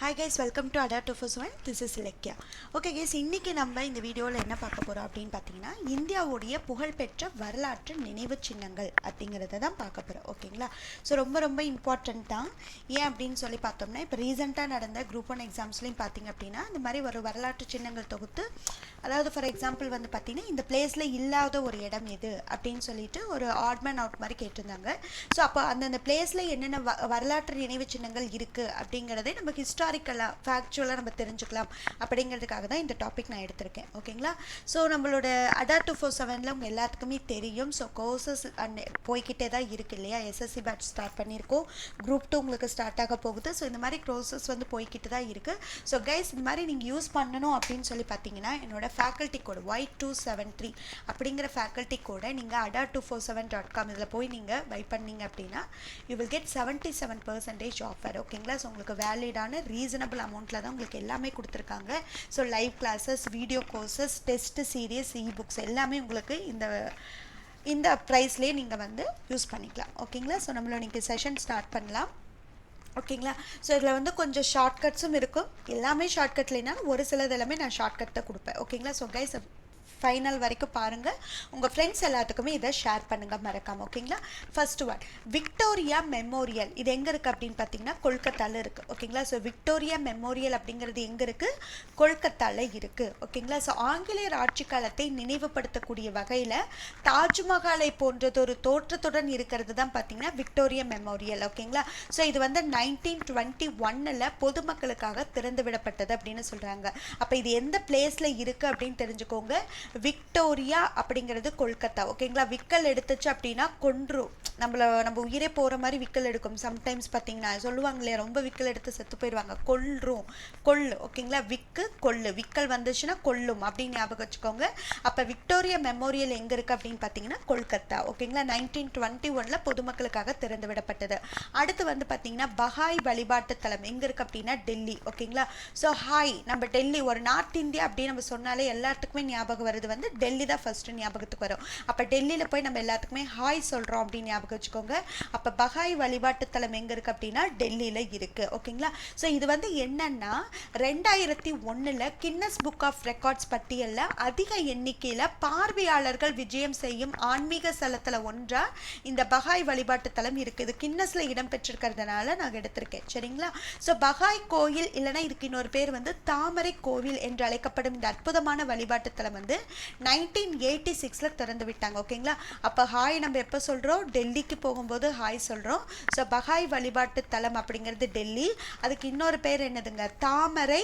Hi guys, welcome to Ada 247. This is Lekya. Okay guys, இன்னைக்கு நம்ம இந்த வீடியோவில் என்ன பார்க்க போகிறோம் அப்படின்னு பார்த்தீங்கன்னா இந்தியாவுடைய புகழ்பெற்ற வரலாற்று நினைவு சின்னங்கள் அப்படிங்கிறத தான் பார்க்க போகிறோம். ஓகேங்களா? ஸோ ரொம்ப இம்பார்ட்டன்ட் தான். ஏன் அப்படின்னு சொல்லி பார்த்தோம்னா இப்போ ரீசெண்டாக நடந்த குரூப் 1 எக்ஸாம்ஸ்லையும் பார்த்தீங்க அப்படின்னா இந்த மாதிரி ஒரு வரலாற்று சின்னங்கள் தொகுத்து, அதாவது ஃபார் எக்ஸாம்பிள் வந்து பார்த்தீங்கன்னா இந்த பிளேஸில் இல்லாத ஒரு இடம் எது அப்படின்னு சொல்லிட்டு ஒரு ஆட்மேன் அவுட் மாதிரி கேட்டிருந்தாங்க. ஸோ அப்போ அந்தந்த பிளேஸில் என்னென்ன வரலாற்று நினைவு சின்னங்கள் இருக்குது அப்படிங்கிறதே நம்ம ஹிஸ்டாரிக்கலாக ஃபேக்சுவலாக நம்ம தெரிஞ்சுக்கலாம் அப்படிங்கிறதுக்காக தான் இந்த டாபிக் நான் எடுத்திருக்கேன். ஓகேங்களா? ஸோ நம்மளோட ADA 247 உங்கள் எல்லாத்துக்குமே தெரியும். ஸோ கோர்சஸ் போய்கிட்டே தான் இருக்குது இல்லையா? எஸ்எஸ்சி பேட்ச் ஸ்டார்ட் பண்ணியிருக்கோம், குரூப் 2 உங்களுக்கு ஸ்டார்ட் ஆக போகுது. ஸோ இந்த மாதிரி கோர்சஸ் வந்து போய்கிட்டு தான் இருக்குது. ஸோ கைஸ், இந்த மாதிரி நீங்கள் யூஸ் பண்ணணும் அப்படின்னு சொல்லி பார்த்தீங்கன்னா என்னோட ஃபேக்கல்ட்டி கோடு Y273 அப்படிங்கிற ஃபேக்கல்ட்டி கோடை நீங்கள் ada247.com இதில் போய் நீங்கள் பை பண்ணீங்க அப்படின்னா யூ வில் கெட் 77% ஆஃபர். ஓகேங்களா? ஸோ உங்களுக்கு வேலிடான ரீசனபிள் அமௌண்ட்டில் தான் உங்களுக்கு எல்லாமே கொடுத்துருக்காங்க. So live classes, video courses, test serious, eBooks எல்லாமே உங்களுக்கு இந்த ப்ரைஸ்லேயே நீங்கள் வந்து யூஸ் பண்ணிக்கலாம். ஓகேங்களா? ஸோ நம்மளோட நீங்கள் செஷன் ஸ்டார்ட் பண்ணலாம். ஓகேங்களா? ஸோ இதில் வந்து கொஞ்சம் ஷார்ட்கட்ஸும் இருக்கும். எல்லாமே ஷார்ட்கட் இல்லைனாலும் ஒரு சிலது எல்லாமே நான் ஷார்ட்கட் தான் கொடுப்பேன். ஓகேங்களா? ஸோ கைஸ், ஃபைனல் வரைக்கும் பாருங்கள். உங்கள் ஃப்ரெண்ட்ஸ் எல்லாத்துக்குமே இதை ஷேர் பண்ணுங்கள் மறக்காமல். ஓகேங்களா? First one, Victoria memorial. இது எங்கே இருக்குது அப்படின்னு பார்த்தீங்கன்னா கொல்கத்தாவில் இருக்குது. ஓகேங்களா? ஸோ விக்டோரியா மெமோரியல் அப்படிங்கிறது எங்கே இருக்குது? கொல்கத்தாவில் இருக்குது. ஓகேங்களா? ஸோ ஆங்கிலேயர் ஆட்சி காலத்தை நினைவுபடுத்தக்கூடிய வகையில் தாஜ்மஹாலை போன்றதொரு தோற்றத்துடன் இருக்கிறது தான் பார்த்தீங்கன்னா விக்டோரியா மெமோரியல். ஓகேங்களா? ஸோ இது வந்து 1921 பொதுமக்களுக்காக திறந்து விடப்பட்டது அப்படின்னு சொல்கிறாங்க. அப்போ இது எந்த பிளேஸில் இருக்குது அப்படின்னு தெரிஞ்சுக்கோங்க. விக்டோரியா அப்படிங்கிறது கொல்கத்தா. ஓகேங்களா? விக்கல் எடுத்துச்சு அப்படின்னா கொன்றும், நம்ம உயிரே போகிற மாதிரி விக்கல் எடுக்கும். சம்டைம்ஸ் பார்த்தீங்கன்னா சொல்லுவாங்க இல்லையா, ரொம்ப விக்கல் எடுத்து செத்து போயிடுவாங்க, கொள்ளு. ஓகேங்களா? கொள்ளு, விக்கல் வந்துச்சுன்னா கொல்லும் அப்படின்னு ஞாபகம் வச்சுக்கோங்க. அப்போ விக்டோரியா மெமோரியல் எங்கே இருக்குது அப்படின்னு பார்த்தீங்கன்னா கொல்கத்தா. ஓகேங்களா? 1921 பொதுமக்களுக்காக திறந்து விடப்பட்டது. அடுத்து வந்து பார்த்தீங்கன்னா பஹாய் வழிபாட்டு தலம் எங்கே இருக்குது அப்படின்னா டெல்லி. ஓகேங்களா? ஸோ நம்ம டெல்லி, ஒரு நார்த் இந்தியா அப்படின்னு நம்ம சொன்னாலே எல்லாத்துக்குமே ஞாபகம் வருது வந்து டெல்லி தான் ஃபர்ஸ்ட் ஞாபகத்துக்கு வரும். அப்போ டெல்லியில் போய் நம்ம எல்லாத்துக்குமே ஹாய் சொல்கிறோம் அப்படின்னு ஞாபகம் வச்சுக்கோங்க. அப்போ பஹாய் வழிபாட்டு தலம் எங்கே இருக்குது அப்படின்னா டெல்லியில் இருக்குது. ஓகேங்களா? ஸோ இது வந்து என்னன்னா 2001 கின்னஸ் புக் ஆஃப் ரெக்கார்ட்ஸ் பட்டியலில் அதிக எண்ணிக்கையில் பார்வையாளர்கள் விஜயம் செய்யும் ஆன்மீக ஸ்தலத்தில் ஒன்றா இந்த பஹாய் வழிபாட்டு தலம் இருக்குது. கின்னஸில் இடம் பெற்றிருக்கிறதுனால நான் எடுத்திருக்கேன். சரிங்களா? ஸோ பஹாய் கோயில் இல்லைன்னா இதுக்கு இன்னொரு பேர் வந்து தாமரை கோவில் என்று அழைக்கப்படும் இந்த அற்புதமான வழிபாட்டு தலம் வந்து 1986 திறந்து விட்டாங்க. ஓகேங்களா? அப்போ ஹாய் நம்ம எப்போ சொல்கிறோம்? டெல்லிக்கு போகும்போது ஹாய் சொல்கிறோம். ஸோ பஹாய் வழிபாட்டு தலம் அப்படிங்கிறது டெல்லி. அதுக்கு இன்னொரு பேர் என்னதுங்க? தாமரை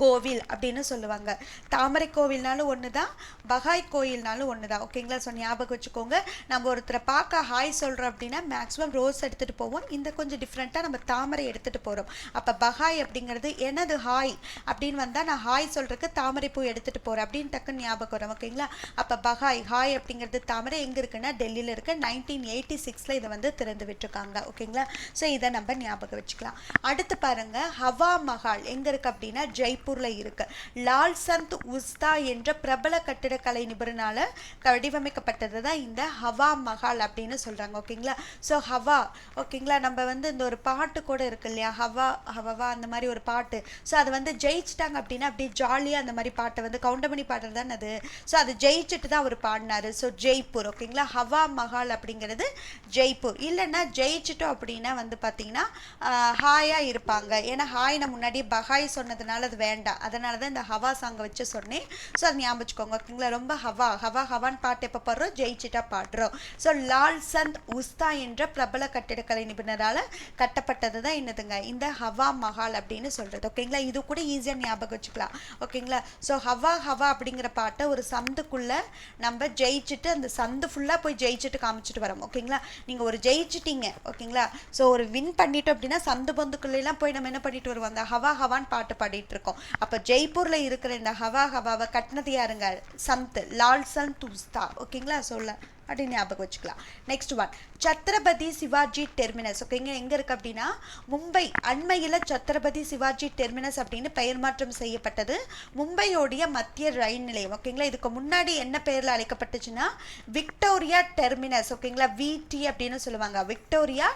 கோவில் அப்படின்னு சொல்லுவாங்க. தாமரை கோவில்னாலும் ஒன்று தான், பஹாய் கோயில்னாலும் ஒன்று தான். ஓகேங்களா? ஸோ ஞாபகம் வச்சுக்கோங்க. நம்ம ஒருத்தரை பார்க்க ஹாய் சொல்கிறோம் அப்படின்னா மேக்ஸிமம் ரோஸ் எடுத்துகிட்டு போவோம். இந்த கொஞ்சம் டிஃப்ரெண்ட்டாக நம்ம தாமரை எடுத்துகிட்டு போகிறோம். அப்போ பஹாய் அப்படிங்கிறது எனது ஹாய் அப்படின்னு வந்தால் நான் ஹாய் சொல்கிறதுக்கு தாமரை பூ எடுத்துகிட்டு போகிறேன் அப்படின்னு டக்குன்னு ஞாபகம் வரும். ஓகேங்களா? அப்போ பஹாய் ஹாய் அப்படிங்கிறது தாமரை எங்கே இருக்குன்னா டெல்லியில் இருக்குது. 1986 இதை வந்து திறந்து விட்டுருக்காங்க. ஓகேங்களா? ஸோ இதை நம்ம ஞாபகம் வச்சுக்கலாம். அடுத்து பாருங்கள், ஹவா மஹால் எங்கே இருக்குது அப்படின்னா ஜெய்ப்பூர் இருக்கு. லால் சந்த் உஸ்தா என்ற பிரபல கட்டிடக்கலை நிபுணரால வடிவமைக்கப்பட்டது தான் இந்த ஹவா மஹால் அப்படின்னு சொல்றாங்க. ஓகேங்களா? ஸோ ஹவா, ஓகேங்களா, நம்ம வந்து இந்த ஒரு பாட்டு கூட இருக்கு இல்லையா, ஹவா ஹவா அந்த மாதிரி ஒரு பாட்டு. ஸோ அது வந்து ஜெயிச்சிட்டாங்க அப்படின்னா அப்படியே ஜாலியாக அந்த மாதிரி பாட்டை வந்து கவுண்டமணி பாடல் தான் அது. ஸோ அது ஜெயிச்சுட்டு தான் அவர் பாடினாரு. ஸோ ஜெய்ப்பூர். ஓகேங்களா? ஹவா மஹால் அப்படிங்கிறது ஜெய்ப்பூர். இல்லைன்னா ஜெயிச்சிட்டோம் அப்படின்னா வந்து பார்த்தீங்கன்னா ஹாயாக இருப்பாங்க. ஏன்னா ஹாய் நான் முன்னாடியே பஹாய் சொன்னதுனால அது வேண்டாம், அதனால தான் இந்த ஹவா சாங்கை வச்சு சொன்னேன். ஸோ அது ஞாபகம் வச்சுக்கோங்க. ஓகேங்களா? ரொம்ப ஹவான்னு பாட்டு எப்போ பாடுறோம்? ஜெயிச்சிட்டா பாடுறோம். ஸோ லால் சந்த் உஸ்தா என்ற பிரபல கட்டிடக்கலை நிபுணரால் கட்டப்பட்டது தான் என்னதுங்க? இந்த ஹவா மஹால் அப்படின்னு சொல்கிறது. ஓகேங்களா? இது கூட ஈஸியாக ஞாபகம் வச்சுக்கலாம். ஓகேங்களா? ஸோ ஹவா அப்படிங்கிற பாட்டை ஒரு சந்துக்குள்ளே நம்ம ஜெயிச்சுட்டு அந்த சந்து ஃபுல்லாக போய் ஜெயிச்சுட்டு காமிச்சிட்டு வரோம். ஓகேங்களா? நீங்கள் ஒரு ஜெயிச்சிட்டீங்க. ஓகேங்களா? ஸோ ஒரு வின் பண்ணிட்டோம் அப்படின்னா சந்து பந்துக்குள்ளெல்லாம் போய் நம்ம என்ன பண்ணிட்டு வருவோம்? அந்த ஹவான்னு பாட்டு பாடிட்டு இருக்கோம். அப்போ ஜெய்ப்பூர்ல இருக்கிற இந்த ஹவாவை கட்டினது யாருங்க? லால் சந்த் உஸ்தா. ஓகேங்களா? சொல்ல அப்படின்னு ஞாபகம் வச்சுக்கலாம். Next one, Chhatrapati Shivaji terminus. ஓகேங்க, எங்கே இருக்குது அப்படின்னா மும்பை. அண்மையில் சத்ரபதி சிவாஜி டெர்மினஸ் அப்படின்னு பெயர் மாற்றம் செய்யப்பட்டது. மும்பையோடைய மத்திய ரயில் நிலையம். ஓகேங்களா, இதுக்கு முன்னாடி என்ன பெயரில் அழைக்கப்பட்டுச்சுன்னா விக்டோரியா டெர்மினஸ். ஓகேங்களா, விடி அப்படின்னு சொல்லுவாங்க. விக்டோரியா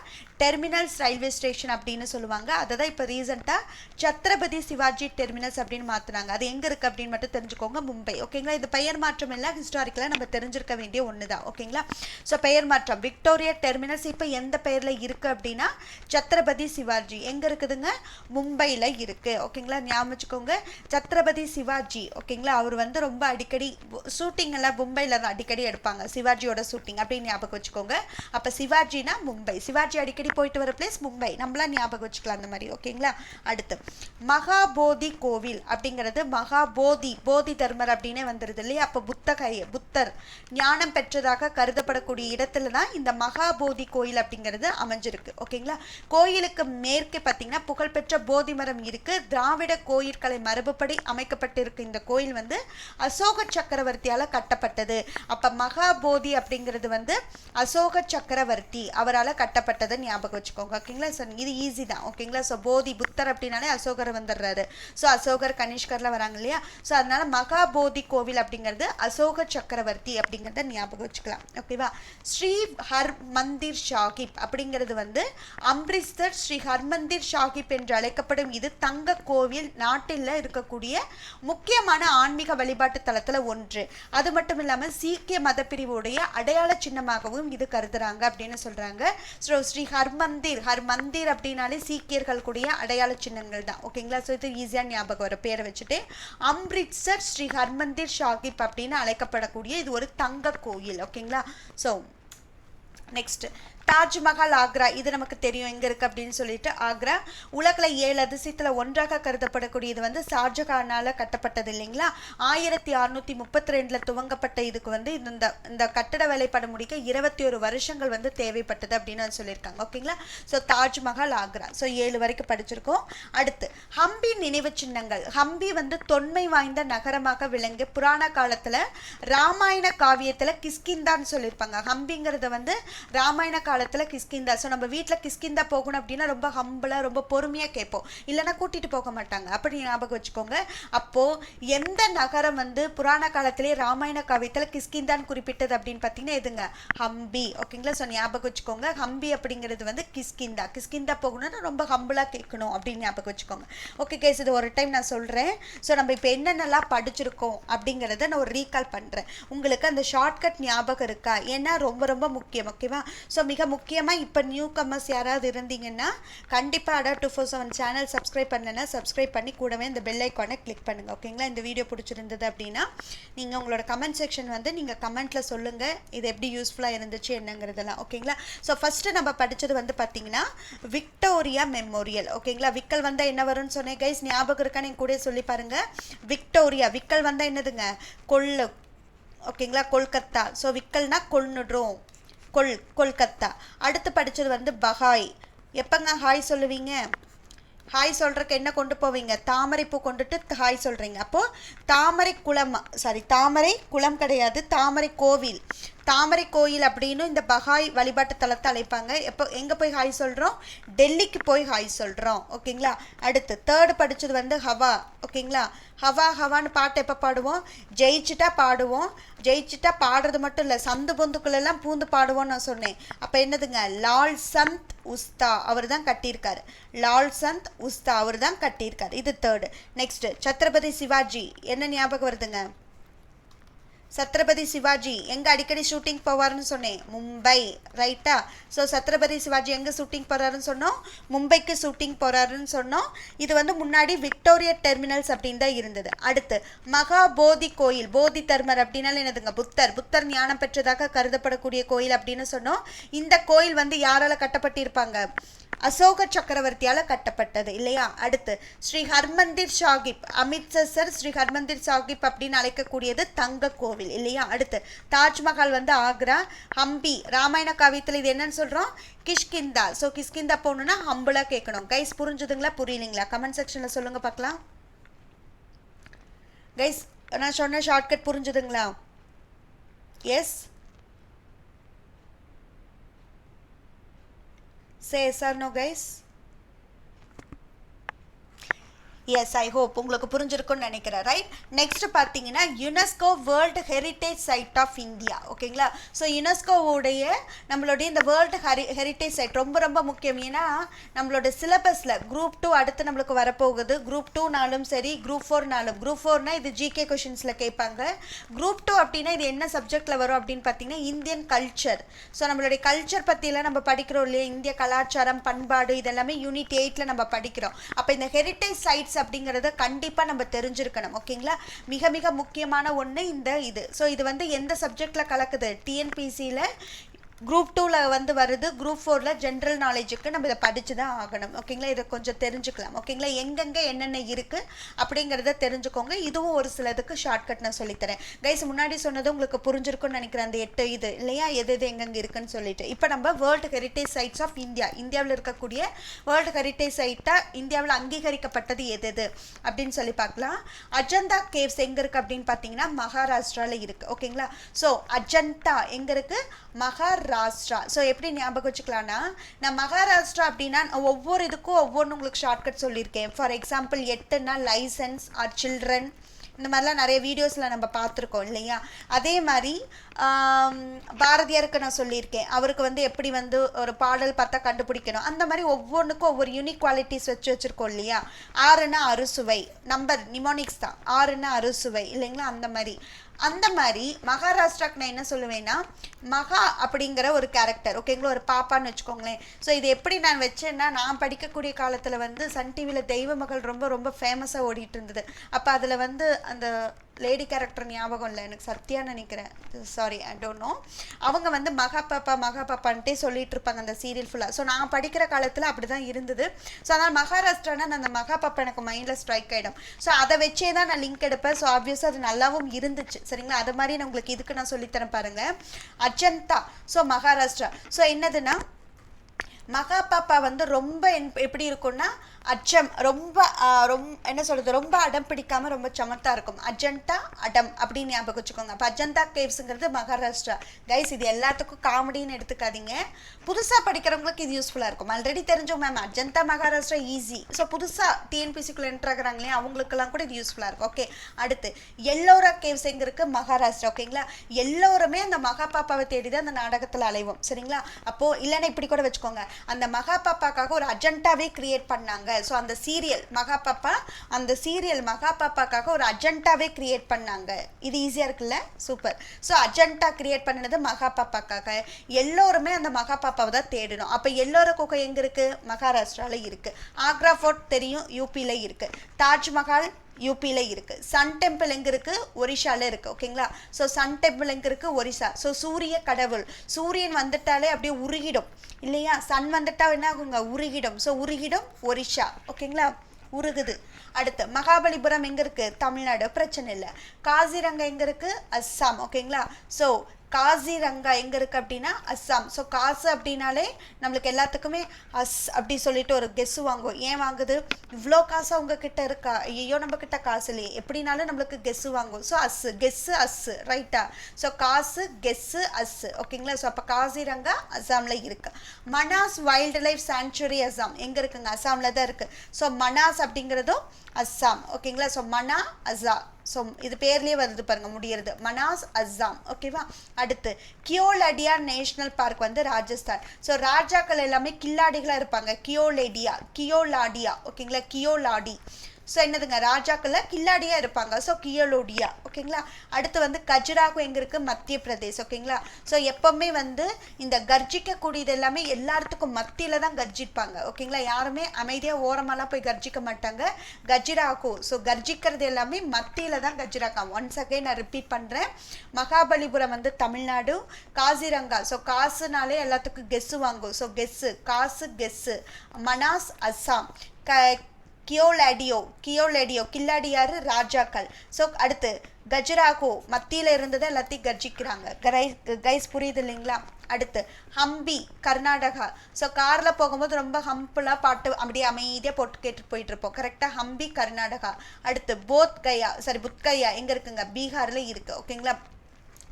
டெர்மினல்ஸ் ரயில்வே ஸ்டேஷன் அப்படின்னு சொல்லுவாங்க. அதை தான் இப்போ ரீசெண்டாக சத்ரபதி சிவாஜி டெர்மினஸ் அப்படின்னு மாற்றினாங்க. அது எங்கே இருக்குது அப்படின்னு மட்டும் தெரிஞ்சுக்கோங்க, மும்பை. ஓகேங்களா, இது பெயர் மாற்றம் எல்லாம் ஹிஸ்டாரிக்கலாக நம்ம தெரிஞ்சிருக்க வேண்டிய ஒன்று தான். ஓகேங்களா, ஸோ பெயர் மாற்றம் விக்டோரியா டெர்மினஸ் இப்போ எந்த பெயரில் இருக்குது அப்படின்னா சத்ரபதி சிவாஜி. எங்கே இருக்குதுங்க? மும்பையில் இருக்குது. ஓகேங்களா, ஞாபகம் வச்சுக்கோங்க, சத்ரபதி சிவாஜி. ஓகேங்களா, அவர் வந்து ரொம்ப அடிக்கடி ஷூட்டிங் எல்லாம் மும்பையில் தான் அடிக்கடி எடுப்பாங்க, சிவாஜியோட ஷூட்டிங் அப்படின்னு ஞாபகம் வச்சுக்கோங்க. அப்போ சிவாஜினா மும்பை, சிவாஜி அடிக்கடி போயிட்டு வர பிளேஸ் மும்பை, நம்மளாம் ஞாபகம் வச்சுக்கலாம் அந்த மாதிரி. ஓகேங்களா, அடுத்து மகாபோதி கோவில் அப்படிங்கிறது மகாபோதி, போதி தர்மர் அப்படின்னே வந்துடுது இல்லையா. அப்போ புத்தர் ஞானம் பெற்றதாக கருதப்படக்கூடிய இடத்துல தான் இந்த மகாபோதி கோயில் அப்படிங்கிறது அமைஞ்சிருக்கு. ஓகேங்களா, கோயிலுக்கு மேற்கே பார்த்தீங்கன்னா புகழ்பெற்ற போதி மரம் இருக்கு. திராவிட கோயில்கலை மரபுப்படி அமைக்கப்பட்டிருக்கு இந்த கோயில் வந்து அசோக சக்கரவர்த்தியால் கட்டப்பட்டது. அப்போ மகாபோதி அப்படிங்கிறது வந்து அசோக சக்கரவர்த்தி அவரால் கட்டப்பட்டது ஞாபகம் வச்சுக்கோங்க. ஓகேங்களா, ஸோ இது ஈஸி தான். ஓகேங்களா, ஸோ போதி புத்தர் அப்படின்னாலே அசோகர் வந்துடுறாரு. ஸோ அசோகர் கனிஷ்கர்ல வராங்க இல்லையா. ஸோ அதனால மகாபோதி கோவில் அப்படிங்கிறது அசோக சக்கரவர்த்தி அப்படிங்கிறத ஞாபகம் வச்சுக்கலாம். ஓகேவா, ஸ்ரீ ஹர் மந்திர் ஷாஹிப் அப்படிங்கிறது வந்து அம்ரிஸ்தர் ஸ்ரீ ஹர்மந்திர் ஷாஹிப் என்று அழைக்கப்படும் இது தங்க கோவில், நாட்டில் இருக்கக்கூடிய முக்கியமான ஆன்மீக வழிபாட்டு தலத்தில் ஒன்று. அது மட்டும் இல்லாமல் சீக்கிய மத பிரிவுடைய அடையாள சின்னமாகவும் இது கருதுறாங்க அப்படின்னு சொல்றாங்க. ஸோ ஸ்ரீ ஹர்மந்திர் அப்படின்னாலே சீக்கியர்கள் கூடிய அடையாள சின்னங்கள் தான். ஓகேங்களா, ஸோ இது ஈஸியாக ஞாபகம் வர பேரை வச்சுட்டு அம்ரித்சர் ஸ்ரீ ஹர்மந்திர் ஷாஹிப் அப்படின்னு அழைக்கப்படக்கூடிய இது ஒரு தங்க கோயில். ஓகேங்களா, ஸோ நெக்ஸ்ட் தாஜ்மஹால் ஆக்ரா. இது நமக்கு தெரியும் எங்கே இருக்குது அப்படின்னு சொல்லிட்டு. ஆக்ரா உலகில் 7 அதிசயத்தில் ஒன்றாக கருதப்படக்கூடியது வந்து ஷாஜகானால் கட்டப்பட்டது இல்லைங்களா. 1632 துவங்கப்பட்ட இதுக்கு வந்து இந்த கட்டட வேலைப்பட முடிக்க 21 வருஷங்கள் வந்து தேவைப்பட்டது அப்படின்னு சொல்லியிருக்காங்க. ஓகேங்களா, ஸோ தாஜ்மஹால் ஆக்ரா. ஸோ 7 வரைக்கும் படிச்சிருக்கோம். அடுத்து ஹம்பி நினைவு சின்னங்கள். ஹம்பி வந்து தொன்மை வாய்ந்த நகரமாக விளங்கி புராண காலத்தில் ராமாயண காவியத்தில் கிஷ்கிந்தான்னு சொல்லியிருப்பாங்க. ஹம்பிங்கிறத வந்து ராமாயண காலத்தில் கிஷ்கிந்தா. ஸோ நம்ம வீட்டில் கிஷ்கிந்தா போகணும் அப்படின்னா ரொம்ப ஹம்பிளாக ரொம்ப பொறுமையாக கேட்போம், இல்லைன்னா கூட்டிகிட்டு போக மாட்டாங்க. அப்படி ஞாபகம் வச்சுக்கோங்க. அப்போது எந்த நகரம் வந்து புராண காலத்திலே ராமாயண காவியத்தில் கிஷ்கிந்தான்னு குறிப்பிட்டது அப்படின்னு பார்த்தீங்கன்னா எதுங்க? ஹம்பி. ஓகேங்களா, ஸோ ஞாபகம் வச்சுக்கோங்க, ஹம்பி அப்படிங்கிறது வந்து கிஷ்கிந்தா போகணும்னா ரொம்ப ஹம்பிளாக கேட்கணும் அப்படின்னு ஞாபகம் வச்சுக்கோங்க. ஓகே கேஸ், இது ஒரு டைம் நான் சொல்கிறேன். ஸோ நம்ம இப்போ என்னென்னலாம் படிச்சிருக்கோம் அப்படிங்கிறத நான் ஒரு ரீகால் பண்ணுறேன். உங்களுக்கு அந்த ஷார்ட்கட் ஞாபகம் இருக்கா? ஏன்னா ரொம்ப ரொம்ப முக்கியம். ஓகேவா, ஸோ மிக முக்கியமாக இப்போ நியூ கமர்ஸ் யாராவது இருந்தீங்கன்னா கண்டிப்பாக அடா 247 சேனல் சப்ஸ்கிரைப் பண்ணலைன்னா சப்ஸ்கிரைப் பண்ணி கூடவே இந்த பெல் ஐக்கானை கிளிக் பண்ணுங்கள். ஓகேங்களா, இந்த வீடியோ பிடிச்சிருந்தது அப்படின்னா நீங்கள் உங்களோட கமெண்ட் செக்ஷன் வந்து நீங்கள் கமெண்ட்டில் சொல்லுங்கள் இது எப்படி யூஸ்ஃபுல்லாக இருந்துச்சு என்னங்கிறதெல்லாம். ஓகேங்களா, ஸோ ஃபஸ்ட்டு நம்ம படித்தது வந்து பார்த்தீங்கன்னா விக்டோரியா மெமோரியல். ஓகேங்களா, விக்கல் வந்தால் என்ன வரும்னு சொன்னேன் கைஸ், ஞாபகம் இருக்கா? நீங்கள் கூட சொல்லி பாருங்கள். விக்டோரியா, விக்கல் வந்தால் என்னதுங்க? கொள்ளு. ஓகேங்களா, கொல்கத்தா. ஸோ விக்கல்னா கொள்னுடுறோம், கொல்கத்தா. அடுத்து படித்தது வந்து பஹாய். எப்போங்க ஹாய் சொல்லுவீங்க? ஹாய் சொல்கிறக்கு என்ன கொண்டு போவீங்க? தாமரை பூ கொண்டுட்டு ஹாய் சொல்கிறீங்க. அப்போது தாமரை குளம் கிடையாது, தாமரை கோவில். தாமரை கோயில் அப்படின்னு இந்த பஹாய் வழிபாட்டு தலத்தை அழைப்பாங்க. எப்போ எங்கே போய் ஹாய் சொல்கிறோம்? டெல்லிக்கு போய் ஹாய் சொல்கிறோம். ஓகேங்களா, அடுத்து தேர்டு படித்தது வந்து ஹவா. ஓகேங்களா, ஹவான்னு பாட்டு எப்போ பாடுவோம்? ஜெயிச்சுட்டா பாடுவோம். ஜெயிச்சுட்டா பாடுறது மட்டும் இல்லை, சந்து பொந்துக்குள்ளெல்லாம் பூந்து பாடுவோம்னு நான் சொன்னேன். அப்போ என்னதுங்க? லால் சந்த் உஸ்தா அவர் தான் கட்டியிருக்காரு. லால் சந்த் உஸ்தா அவர் தான் கட்டியிருக்காரு. இது தேர்டு. நெக்ஸ்ட்டு சத்ரபதி சிவாஜி. என்ன ஞாபகம் வருதுங்க? சத்ரபதி சிவாஜி எங்கே அடிக்கடி ஷூட்டிங் போவாருன்னு சொன்னேன்? மும்பை. ரைட்டா? ஸோ சத்ரபதி சிவாஜி எங்கே ஷூட்டிங் போகிறாருன்னு சொன்னோம்? மும்பைக்கு ஷூட்டிங் போகிறாருன்னு சொன்னோம். இது வந்து முன்னாடி விக்டோரியா டெர்மினல்ஸ் அப்படின்னு தான் இருந்தது. அடுத்து மகாபோதி கோயில். போதி தர்மர் அப்படின்னால என்னதுங்க? புத்தர் ஞானம் பெற்றதாக கருதப்படக்கூடிய கோயில் அப்படின்னு சொன்னோம். இந்த கோயில் வந்து யாரால் கட்டப்பட்டிருப்பாங்க? அசோக சக்கரவர்த்தியால் கட்டப்பட்டது இல்லையா. அடுத்து ஸ்ரீ ஹர்மந்திர் சாஹிப், அமிர்தசர் ஸ்ரீ ஹர்மந்திர் சாஹிப் அப்படின்னு அழைக்கக்கூடியது தங்க கோவில் இல்லையா. அடுத்து தாஜ்மஹால் வந்து ஆக்ரா. ஹம்பி ராமாயண காவியத்தில் இது என்னன்னு சொல்கிறோம்? கிஷ்கிந்தா. ஸோ கிஷ்கிந்தா போகணுன்னா ஹம்புலாக கேட்கணும். கைஸ் புரிஞ்சுதுங்களா புரியலைங்களா? கமெண்ட் செக்ஷனில் சொல்லுங்கள் பார்க்கலாம். கைஸ் நான் சொன்ன ஷார்ட்கட் புரிஞ்சுதுங்களா? Yes Say yes or no, guys. Yes I hope உங்களுக்கு புரிஞ்சிருக்கும்னு நினைக்கிறேன் ரைட். நெக்ஸ்ட் பார்த்தீங்கன்னா UNESCO world heritage site of India. ஓகேங்களா. ஸோ யுனெஸ்கோவுடைய நம்மளுடைய இந்த வேர்ல்டு ஹெரிட்டேஜ் சைட் ரொம்ப ரொம்ப முக்கியம். ஏன்னா நம்மளோட சிலபஸில் குரூப் 2 அடுத்து நம்மளுக்கு வரப்போகுது. குரூப் 2நாலும் சரி குரூப் 4நாலும். குரூப் 4னா இது ஜிகே கொஷின்ஸில் கேட்பாங்க. குரூப் 2 அப்படின்னா இது என்ன சப்ஜெக்டில் வரும் அப்படின்னு பார்த்தீங்கன்னா இந்தியன் கல்ச்சர். ஸோ நம்மளுடைய கல்ச்சர் பற்றியெல்லாம் நம்ம படிக்கிறோம் இல்லையா, இந்திய கலாச்சாரம் பண்பாடு இதெல்லாமே யூனிட் 8ல் நம்ம படிக்கிறோம். அப்போ இந்த ஹெரிட்டேஜ் சைட்ஸ் அப்படிங்கறத கண்டிப்பா நம்ம தெரிஞ்சிருக்கணும். ஓகேங்களா. மிக மிக முக்கியமான ஒண்ணு இந்த இது. ஸோ இது வந்து எந்த சப்ஜெக்ட்ல கலக்குது, டிஎன்பிசியில் குரூப் 2ல் வருது. குரூப் 4ல் ஜென்ரல் நாலேஜுக்கு நம்ம இதை படித்து தான் ஆகணும். ஓகேங்களா. இதை கொஞ்சம் தெரிஞ்சுக்கலாம். ஓகேங்களா. எங்கெங்கே என்னென்ன இருக்குது அப்படிங்கிறத தெரிஞ்சுக்கோங்க. இதுவும் ஒரு சிலதுக்கு ஷார்ட்கட் நான் சொல்லித்தரேன். கைஸ் முன்னாடி சொன்னது உங்களுக்கு புரிஞ்சிருக்குன்னு நினைக்கிறேன். அந்த 8 இது இல்லையா, எது எது எங்கெங்கே இருக்குன்னு சொல்லிட்டு. இப்போ நம்ம world heritage sites of India, இந்தியாவில் இருக்கக்கூடிய வேர்ல்டு ஹெரிட்டேஜ் சைட்டாக இந்தியாவில் அங்கீகரிக்கப்பட்டது எது எது அப்படின்னு சொல்லி பார்க்கலாம். அஜந்தா கேவ்ஸ் எங்கே இருக்குது அப்படின்னு பார்த்தீங்கன்னா மகாராஷ்டிராவில் இருக்குது. ஓகேங்களா. ஸோ அஜந்தா எங்கே இருக்குது, மகாராஷ்டிரா. ஸோ எப்படி ஞாபகம் வச்சுக்கலாம்னா, நான் மகாராஷ்டிரா அப்படின்னா ஒவ்வொரு இதுக்கும் ஒவ்வொன்று உங்களுக்கு ஷார்ட்கட் சொல்லியிருக்கேன். ஃபார் எக்ஸாம்பிள் 8னா லைசன்ஸ் ஆர் சில்ட்ரன், இந்த மாதிரிலாம் நிறைய வீடியோஸில் நம்ம பார்த்துருக்கோம் இல்லையா. அதே மாதிரி பாரதியாருக்கு நான் சொல்லியிருக்கேன், அவருக்கு எப்படி ஒரு பாடல் பார்த்தா கண்டுபிடிக்கணும். அந்த மாதிரி ஒவ்வொன்றுக்கும் ஒவ்வொரு யூனிக் குவாலிட்டிஸ் வச்சுருக்கோம் இல்லையா. 6னா அறுசுவை, நம்பர் நிமோனிக்ஸ் தான். 6னா அறுசுவை இல்லைங்களா. அந்த மாதிரி மகாராஷ்டிராக்கு நான் என்ன சொல்லுவேன்னா மகா அப்படிங்கிற ஒரு கேரக்டர். ஓகேங்களா. ஒரு பாப்பான்னு வச்சுக்கோங்களேன். ஸோ இது எப்படி நான் வச்சேன்னா, நான் படிக்கக்கூடிய காலத்தில் சன் டிவியில் தெய்வ மகள் ரொம்ப ரொம்ப ஃபேமஸாக ஓடிட்டு இருந்தது. அப்போ அதில் அந்த லேடி கேரக்டர் ஞாபகம் இல்லை எனக்கு, சத்யான்னு நினைக்கிறேன், சாரி ஐ டோன்ட் நோ. அவங்க மகா பாப்பான்ட்டே சொல்லிட்டு இருப்பாங்க அந்த சீரியல் ஃபுல்லாக. ஸோ நான் படிக்கிற காலத்தில் அப்படி தான் இருந்தது. ஸோ அதனால் மகாராஷ்டிரானா அந்த மகா பாப்பா எனக்கு மைண்டில் ஸ்ட்ரைக் ஆகிடும். ஸோ அதை வச்சே தான் நான் லிங்க் எடுப்பேன். ஸோ ஆப்வியஸாக அது நல்லாவும் இருந்துச்சு. சரிங்களா. அது மாதிரி நான் உங்களுக்கு இதுக்கு நான் சொல்லித்தரேன் பாருங்கள். அஜந்தா, ஸோ மகாராஷ்டிரா. ஸோ என்னதுன்னா மகா பாப்பா ரொம்ப எப்படி இருக்கும்னா அச்சம், ரொம்ப என்ன சொல்கிறது, ரொம்ப அடம் பிடிக்காமல் ரொம்ப சமத்தாக இருக்கும். அஜந்தா அடம் அப்படின்னு ஞாபகம் வச்சுக்கோங்க. அப்போ அஜந்தா கேவ்ஸுங்கிறது மகாராஷ்டிரா. கைஸ் இது எல்லாத்துக்கும் காமெடின்னு எடுத்துக்காதீங்க. புதுசாக படிக்கிறவங்களுக்கு இது யூஸ்ஃபுல்லாக இருக்கும். ஆல்ரெடி தெரிஞ்சோம் ma'am Ajanta Maharashtra easy. So புதுசாக டிஎன்பிசிக்குள்ளே என்ட்ரு ஆகுறாங்களே அவங்களுக்கெல்லாம் கூட இது யூஸ்ஃபுல்லாக இருக்கும். ஓகே. அடுத்து எல்லோரா கேவ்ஸ் எங்கே இருக்குது, மகாராஷ்டிரா. ஓகேங்களா. எல்லோருமே அந்த மகா பாப்பாவை தேடி தான் அந்த நாடகத்தில் அலைவோம். சரிங்களா. அப்போது இல்லைன்னா இப்படி கூட வச்சுக்கோங்க, அந்த மகா பாப்பாக்காக ஒரு அஜெண்டாவே கிரியேட் பண்ணாங்க. ஸோ அந்த சீரியல் மகா பாப்பா, அந்த சீரியல் மகா பாப்பாக்காக ஒரு அஜெண்டாவே கிரியேட் பண்ணாங்க. இது ஈஸியாக இருக்குல்ல, சூப்பர். ஸோ அஜெண்டா கிரியேட் பண்ணினது மகா பாப்பாக்காக. எல்லோருமே அந்த மகா பாப்பாவை தான் தேடணும். அப்போ எல்லோர குகை எங்கே இருக்குது, மகாராஷ்டிராவில் இருக்குது. ஆக்ரா ஃபோர்ட் தெரியும், யூபியில் இருக்குது. தாஜ்மஹால் யூபியில் இருக்குது. சன் டெம்பிள் எங்கே இருக்குது, ஒரிஷாவில் இருக்குது. ஓகேங்களா. ஸோ சன் டெம்பிள் எங்கே இருக்குது, ஒரிசா. ஸோ சூரிய கடவுள், சூரியன் வந்துட்டாலே அப்படியே உருகிடும் இல்லையா. சன் வந்துட்டா என்ன ஆகுங்க, உருகிடும். ஸோ உருகிடும் ஒரிஷா. ஓகேங்களா, உருகுது. அடுத்து மகாபலிபுரம் எங்கே இருக்குது, தமிழ்நாடு, பிரச்சனை இல்லை. காசிரங்கா எங்கே இருக்குது, அஸ்ஸாம். ஓகேங்களா. ஸோ காசிரங்கா எங்கே இருக்குது அப்படின்னா அஸ்ஸாம். ஸோ காசு அப்படின்னாலே நம்மளுக்கு எல்லாத்துக்குமே அப்படி சொல்லிட்டு ஒரு கெஸ்ஸு வாங்குவோம். ஏன் வாங்குது, இவ்வளோ காசு உங்ககிட்ட இருக்கா, ஐயோ நம்ம கிட்ட காசு இல்லையே, எப்படினாலும் நம்மளுக்கு கெஸ்ஸு வாங்குவோம். ஸோ கெஸ்ஸு அஸ்ஸு ரைட்டா. ஸோ காசு கெஸ்ஸு அஸ்ஸு. ஓகேங்களா. ஸோ அப்போ காசிரங்கா அஸ்ஸாமில் இருக்குது. Manas wild life sanctuary Assam எங்கே இருக்குங்க, அஸ்ஸாமில் தான் இருக்குது. ஸோ மனாஸ் அப்படிங்கிறதும் அஸ்ஸாம். ஓகேங்களா. ஸோ மனா அஸ்ஸா. ஸோ இது பேர்லேயே வருது பாருங்கள், முடியறது மனாஸ் அஸ்ஸாம். ஓகேவா. அடுத்து கியோலடியா நேஷ்னல் பார்க் ராஜஸ்தான். ஸோ ராஜாக்கள் எல்லாமே கில்லாடிகளாக இருப்பாங்க. கியோலாடியா. ஓகேங்களா. கியோலாடி. ஸோ என்னதுங்க, ராஜாக்களில் கில்லாடியாக இருப்பாங்க. ஸோ கியோலோடியா. ஓகேங்களா. அடுத்து கஜுராஹோ எங்கே இருக்குது, மத்திய பிரதேஷ். ஓகேங்களா. ஸோ எப்போவுமே இந்த கர்ஜிக்கக்கூடியது எல்லாமே எல்லாத்துக்கும் மத்தியில் தான் கர்ஜிப்பாங்க. ஓகேங்களா. யாருமே அமைதியாக ஓரமெல்லாம் போய் கர்ஜிக்க மாட்டாங்க. கஜுராஹோ, ஸோ கர்ஜிக்கிறது எல்லாமே மத்தியில் தான் கஜுராஹோ. ஒன்ஸ் அகைன் நான் ரிப்பீட் பண்ணுறேன். மகாபலிபுரம் தமிழ்நாடு. காசிரங்கா, ஸோ காசுனாலே எல்லாத்துக்கும் கெஸ்ஸு வாங்கும். ஸோ கெஸ்ஸு, காசு கெஸ்ஸு. மனாஸ் அஸ்ஸாம். கியோலாடியோ கில்லாடியாரு ராஜாக்கள். ஸோ அடுத்து கஜுராஹோ மத்தியில் இருந்ததை எல்லாத்தையும் கர்ஜிக்கிறாங்க. கைஸ் புரியுது இல்லைங்களா. அடுத்து ஹம்பி கர்நாடகா. ஸோ காரில் போகும்போது ரொம்ப ஹம்பிளாக பாட்டு அப்படியே அமைதியாக போட்டு கேட்டுட்டு போயிட்டு இருப்போம். கரெக்டாக ஹம்பி கர்நாடகா. அடுத்து புத்கயா எங்கே இருக்குங்க, பீகாரில் இருக்குது. ஓகேங்களா.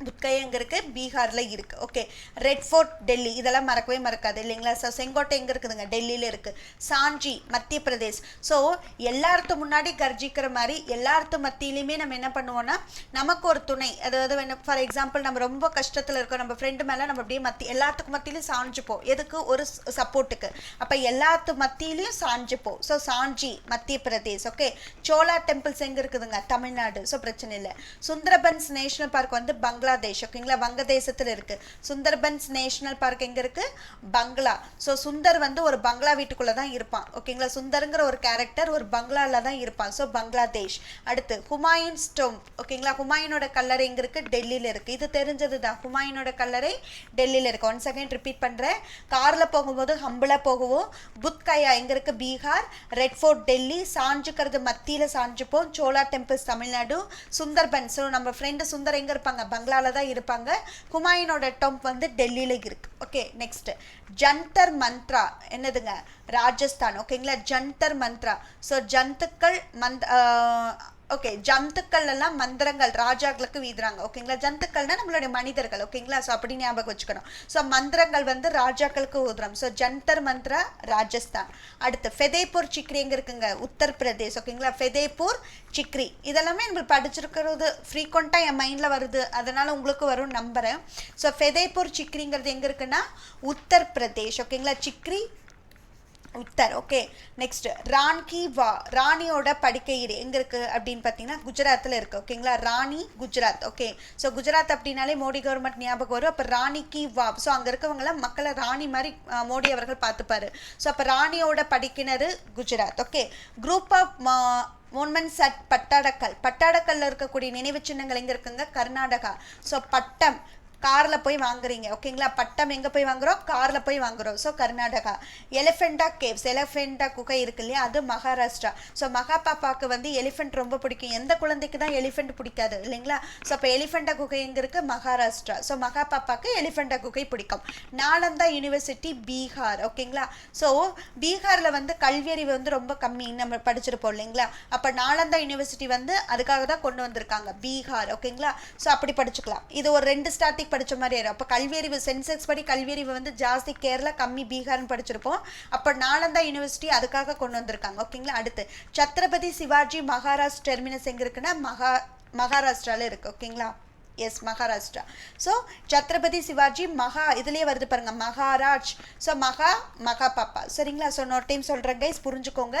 புத்கயா எங்கே இருக்குது, பீகாரில் இருக்குது. ஓகே, ரெட் ஃபோர்ட் டெல்லி, இதெல்லாம் மறக்கவே மறக்காது இல்லைங்களா. ஸோ செங்கோட்டை எங்கே இருக்குதுங்க, டெல்லியில் இருக்குது. சாஞ்சி மத்திய பிரதேஷ். ஸோ எல்லார்த்து முன்னாடி கர்ஜிக்கிற மாதிரி எல்லார்த்து மத்தியிலையுமே நம்ம என்ன பண்ணுவோம்னா நமக்கு ஒரு துணை, அதாவது ஃபார் எக்ஸாம்பிள் நம்ம ரொம்ப கஷ்டத்தில் இருக்கோம், நம்ம ஃப்ரெண்டு மேலே நம்ம அப்படியே எல்லாத்துக்கு மத்தியிலையும் சாஞ்சுப்போம், எதுக்கு ஒரு சப்போர்ட்டுக்கு. அப்போ எல்லாத்து மத்தியிலையும் சாஞ்சுப்போம். ஸோ சாஞ்சி மத்திய பிரதேஷ். ஓகே, சோலா டெம்பிள்ஸ் எங்கே இருக்குதுங்க, தமிழ்நாடு. ஸோ பிரச்சனை இல்லை. சுந்தரபன்ஸ் நேஷனல் பார்க் வந்து பங்களாதேஷ். ஓகேங்களா, வங்கதேசத்தில் இருக்கு. சுந்தர்பன்ஸ் நேஷனல் பார்க் எங்க இருக்கு, பங்களா. ஸோ சுந்தர் வந்து ஒரு பங்களா வீட்டுக்குள்ள தான் இருப்பான். ஓகேங்களா, சுந்தருங்கிற ஒரு கேரக்டர் ஒரு பங்களால தான் இருப்பான். ஸோ பங்களாதேஷ். அடுத்து ஹுமாயூன்ஸ் டோம்ப். ஓகேங்களா, ஹுமாயூனோட கல்லறை எங்க இருக்கு, டெல்லியில இருக்கு. இது தெரிஞ்சது தான், ஹுமாயூனோட கல்லறை டெல்லியில இருக்கு. ஒன்ஸ் அகைன் ரிப்பீட் பண்றேன். கார்ல போகும்போது ஹம்பிளா போகுவோம். புத்கயா எங்க இருக்கு, பீகார். Red fort Delhi. சாஞ்சுக்கிறது மத்தியில சாஞ்சுப்போம். சோலா டெம்பிள்ஸ் தமிழ்நாடு. சுந்தர்பன், ஸோ நம்ம ஃப்ரெண்டு சுந்தர் எங்க இருப்பாங்க, பங்களால தான் இருப்பாங்க. ஹுமாயூனோட டெம்ப் வந்து டெல்லியில இருக்கு. ஓகே, நெக்ஸ்ட் ஜந்தர் மந்த்ரா என்னதுங்க, ராஜஸ்தான். ஓகேங்களா, ஜந்தர் மந்த்ரா. ஸோ ஜந்துக்கள் ஓகே, ஜந்துக்கள் எல்லாம் மந்திரங்கள் ராஜாக்களுக்கு வீதுறாங்க. ஓகேங்களா, ஜந்துக்கள்னா நம்மளுடைய மனிதர்கள். ஓகேங்களா, ஸோ அப்படி ஞாபகம் வச்சுக்கணும். ஸோ மந்திரங்கள் வந்து ராஜாக்களுக்கு ஊதுறோம். ஸோ ஜந்தர் மந்த்ரா ராஜஸ்தான். அடுத்து ஃபெதேபூர் சிக்ரி எங்கே இருக்குங்க, உத்தரப்பிரதேஷ். ஓகேங்களா, ஃபெதேபூர் சிக்ரி இதெல்லாமே நம்ம படிச்சிருக்கிறது ஃப்ரீக்வெண்ட்டாக என் மைண்டில் வருது, அதனால் உங்களுக்கு வரும் நம்புகிறேன். ஸோ ஃபெதேபூர் சிக்ரிங்கிறது எங்கே இருக்குன்னா உத்தரப்பிரதேஷ். ஓகேங்களா, சிக்ரி உத்தர். ஓகே, நெக்ஸ்ட் ரான்கி வா, ராணியோட படுக்கையறை எங்கே இருக்குது அப்படின்னு பார்த்தீங்கன்னா குஜராத்தில் இருக்குது. ஓகேங்களா, ராணி குஜராத். ஓகே, ஸோ குஜராத் அப்படின்னாலே மோடி கவர்மெண்ட் ஞாபகம் வரும். அப்போ ராணிக்கு வா, ஸோ அங்கே இருக்கவங்களாம் மக்களை ராணி மாதிரி மோடி அவர்கள் பார்த்துப்பாரு. ஸோ அப்போ ராணியோட படிக்கிணறு Gujarat. Okay, group of monuments at Pattadakal, பட்டாடக்கல்ல இருக்கக்கூடிய நினைவு சின்னங்கள் எங்கே இருக்குங்க, கர்நாடகா. ஸோ பட்டம் காரில் போய் வாங்குறீங்க. ஓகேங்களா, பட்டம் எங்கே போய் வாங்குறோம், காரில் போய் வாங்குறோம். ஸோ கர்நாடகா. எலிஃபெண்டா கேவ்ஸ், எலிஃபெண்டா குகை இருக்கு இல்லையா, அது மகாராஷ்டிரா. ஸோ மகா பாப்பாவுக்கு வந்து எலிஃபென்ட் ரொம்ப பிடிக்கும். எந்த குழந்தைக்கு தான் எலிஃபென்ட் பிடிக்காது இல்லைங்களா. ஸோ அப்போ எலிஃபெண்டா குகை எங்கே இருக்குது, மகாராஷ்டிரா. ஸோ மகா பாப்பாவுக்கு எலிஃபெண்டா குகை பிடிக்கும். நாலந்தா யூனிவர்சிட்டி பீகார். ஓகேங்களா, ஸோ பீகாரில் வந்து கல்வியறிவு வந்து ரொம்ப கம்மின்னு நம்ம படிச்சிருப்போம் இல்லைங்களா. அப்போ நாலந்தா யூனிவர்சிட்டி வந்து அதுக்காக தான் கொண்டு வந்திருக்காங்க, பீகார். ஓகேங்களா, ஸோ அப்படி படிச்சுக்கலாம். இது ஒரு 2 ஸ்டாட்டிக் படிச்ச மாதிரி ஆயிரும். அப்போ கல்வியறிவு சென்செக்ஸ் படி கல்வியறிவு வந்து ஜாஸ்தி கேரளா, கம்மி பீகார்னு படிச்சிருப்போம். அப்போ நாலந்தா யூனிவர்சிட்டி அதுக்காக கொண்டு வந்திருக்காங்க. ஓகேங்களா, அடுத்து சத்ரபதி சிவாஜி மகாராஜ் டெர்மினஸ் எங்க இருக்குன்னா மகாராஷ்டிரால இருக்கு. ஓகேங்களா, எஸ் மகாராஷ்டிரா. ஸோ சத்ரபதி சிவாஜி இதுலேயே வருது பாருங்க, மகாராஜ். ஸோ மகா பாப்பா. சரிங்களா, ஸோ இன்னொரு டைம் சொல்கிறேன் கைஸ், புரிஞ்சுக்கோங்க.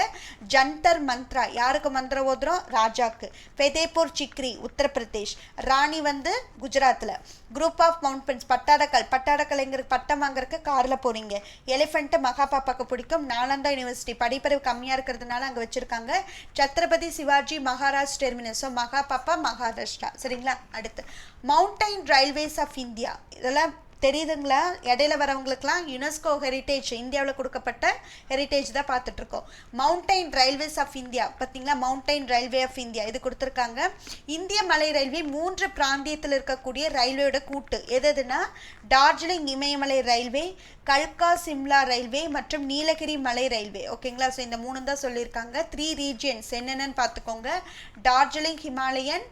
ஜந்தர் மந்த்ரா யாருக்கு மந்திரம் ஓதுறோம், ராஜாக்கு. ஃபெதேபூர் சிக்ரி உத்தரப்பிரதேஷ். ராணி வந்து குஜராத்தில். குரூப் ஆஃப் மவுண்ட்மெண்ட்ஸ் பட்டாடக்கல் எங்கே இருக்கு, பட்டம் வாங்குறதுக்கு காரில் போகிறீங்க. எலிஃபெண்ட்டு மகா பாப்பாவுக்கு பிடிக்கும். நாலந்தா யூனிவர்சிட்டி படிப்பறிவு கம்மியாக இருக்கிறதுனால அங்கே வச்சுருக்காங்க. சத்ரபதி சிவாஜி மகாராஜ் டெர்மினஸ். ஸோ மகா பாப்பா மகாராஷ்டிரா. சரிங்களா, அடுத்து மவுண்டைன் ரயில்வேஸ் ஆஃப் இந்தியா. இதெல்லாம் தெரியுதுங்களா, இடையில வரவங்களுக்குலாம் யுனெஸ்கோ ஹெரிட்டேஜ், இந்தியாவில் கொடுக்கப்பட்ட ஹெரிட்டேஜ் தான் பார்த்துட்டு இருக்கோம். மவுண்டைன் ரயில்வேஸ் ஆஃப் இந்தியா பார்த்தீங்களா, மவுண்டைன் ரயில்வே ஆஃப் இந்தியா இது கொடுத்துருக்காங்க. இந்திய மலை ரயில்வே 3 பிராந்தியத்தில் இருக்கக்கூடிய ரயில்வேயோட கூட்டு எதுனா டார்ஜிலிங் இமயமலை ரயில்வே, கல்கா சிம்லா ரயில்வே மற்றும் நீலகிரி மலை ரயில்வே. ஓகேங்களா, ஸோ இந்த 3 தான் சொல்லியிருக்காங்க. 3 ரீஜியன்ஸ் என்னென்னு பார்த்துக்கோங்க. டார்ஜிலிங் ஹிமாலயன்,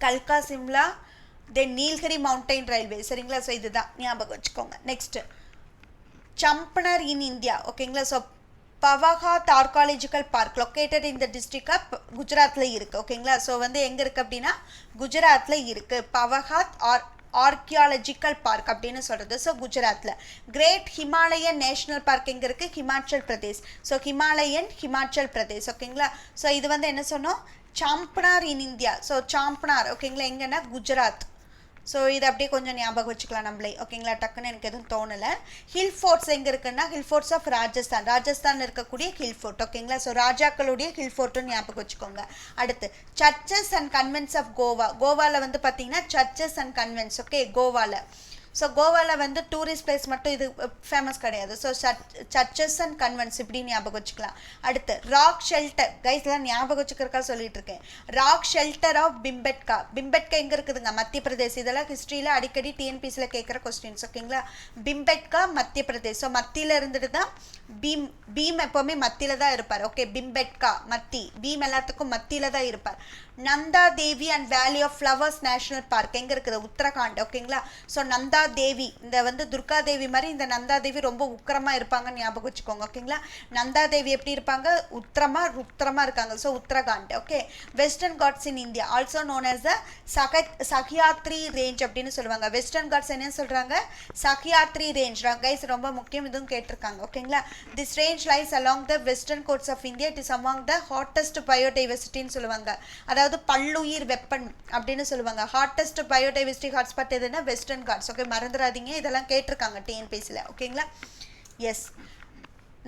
கல்கா Shimla, the Nilgiri mountain railway. சரிங்களா, ஸோ இதுதான் ஞாபகம் வச்சுக்கோங்க. Next Champaner in India. ஓகேங்களா, so Pavagadh archaeological park located in the district of குஜராத்தில் இருக்குது. ஓகேங்களா, ஸோ வந்து எங்கே இருக்குது அப்படின்னா குஜராத்தில் இருக்குது. பவகாத் ஆர்கியாலஜிக்கல் பார்க் அப்படின்னு சொல்கிறது. ஸோ குஜராத்தில். கிரேட் ஹிமாலயன் நேஷனல் பார்க் எங்கே இருக்குது, ஹிமாச்சல் பிரதேஷ். ஸோ ஹிமாச்சல் பிரதேஷ். ஓகேங்களா, ஸோ இது வந்து என்ன சொன்னோம், சாம்பனார் இன் இந்தியா. ஸோ சாம்பனார் ஓகேங்களா எங்கன்னா குஜராத். ஸோ இது அப்படியே கொஞ்சம் ஞாபகம் வச்சுக்கலாம் நம்மளே. ஓகேங்களா, டக்குன்னு எனக்கு எதுவும் தோணலை. ஹில் ஃபோர்ட்ஸ் எங்கே இருக்குன்னா ஹில் ஃபோர்ட்ஸ் ஆஃப் ராஜஸ்தானில் இருக்கக்கூடிய ஹில் ஃபோர்ட். ஓகேங்களா, ஸோ ராஜாக்களுடைய ஹில் ஃபோர்ட்டுன்னு ஞாபகம் வச்சுக்கோங்க. அடுத்து சர்ச்சஸ் அண்ட் கன்வென்ட்ஸ் ஆஃப் கோவாவில் வந்து பார்த்தீங்கன்னா சர்ச்சஸ் அண்ட் கன்வென்ட்ஸ். ஓகே, கோவாவில். ஸோ கோவாவில் வந்து டூரிஸ்ட் பிளேஸ் மட்டும் இது ஃபேமஸ் கிடையாது. ஸோ சர்ச்சஸ் அண்ட் கன்வென்ட்ஸ் இப்படி ஞாபகம் வச்சுக்கலாம். அடுத்து ராக் ஷெல்டர், கைஸ் எல்லாம் ஞாபகம் வச்சுக்கிறக்கா சொல்லிட்டு இருக்கேன். Rock shelter of Bhimbetka. Bhimbetka எங்கே இருக்குதுங்க? மத்திய பிரதேஷ். இதெல்லாம் ஹிஸ்ட்ரியில் அடிக்கடி டிஎன்பிசியில் கேட்குற கொஸ்டின்ஸ், ஓகேங்களா? பிம்பெட்கா மத்திய பிரதேஷ். ஸோ மத்தியில் இருந்துட்டு தான் பீம் எப்போவுமே மத்தியில் தான் இருப்பார். ஓகே, பிம்பெட்கா மத்தி, பீம் எல்லாத்துக்கும் மத்தியில் தான் இருப்பார். Nanda Devi and valley of flowers national park எங்கே இருக்குது? உத்தரகாண்ட், ஓகேங்களா? ஸோ நந்தா தேவி, இந்த வந்து துர்கா தேவி மாதிரி இந்த நந்தா தேவி ரொம்ப உக்கிரமாக இருப்பாங்கன்னு ஞாபகம் வச்சுக்கோங்க, ஓகேங்களா? நந்தா தேவி எப்படி இருப்பாங்க? உத்தரமாக இருக்காங்க. So Uttarakhand. Okay, western Ghats in India also known as the Sahyadri range அப்படின்னு சொல்லுவாங்க. வெஸ்டர்ன் காட்ஸ் என்ன சொல்கிறாங்க? சஹ்யாத்ரி ரேஞ்ச். கைஸ் ரொம்ப முக்கியம், இதுவும் கேட்டிருக்காங்க, ஓகேங்களா? This range lies along the western ghats of India. It is among the hottest பயோடைவர்சிட்டின்னு சொல்லுவாங்க. அதாவது பல்லுயிர் வெப்பன் அப்படின்னு சொல்லுவாங்க. ஹாட்டஸ்ட் பயோடைவர்சிட்டி ஹாட்ஸ்பாட் எதுன்னா வெஸ்டர்ன் காட்ஸ். ஓகே, மறந்துடாதீங்க, இதெல்லாம் கேட்டிருக்காங்க டிஎன்பிசியில், ஓகேங்களா? எஸ்.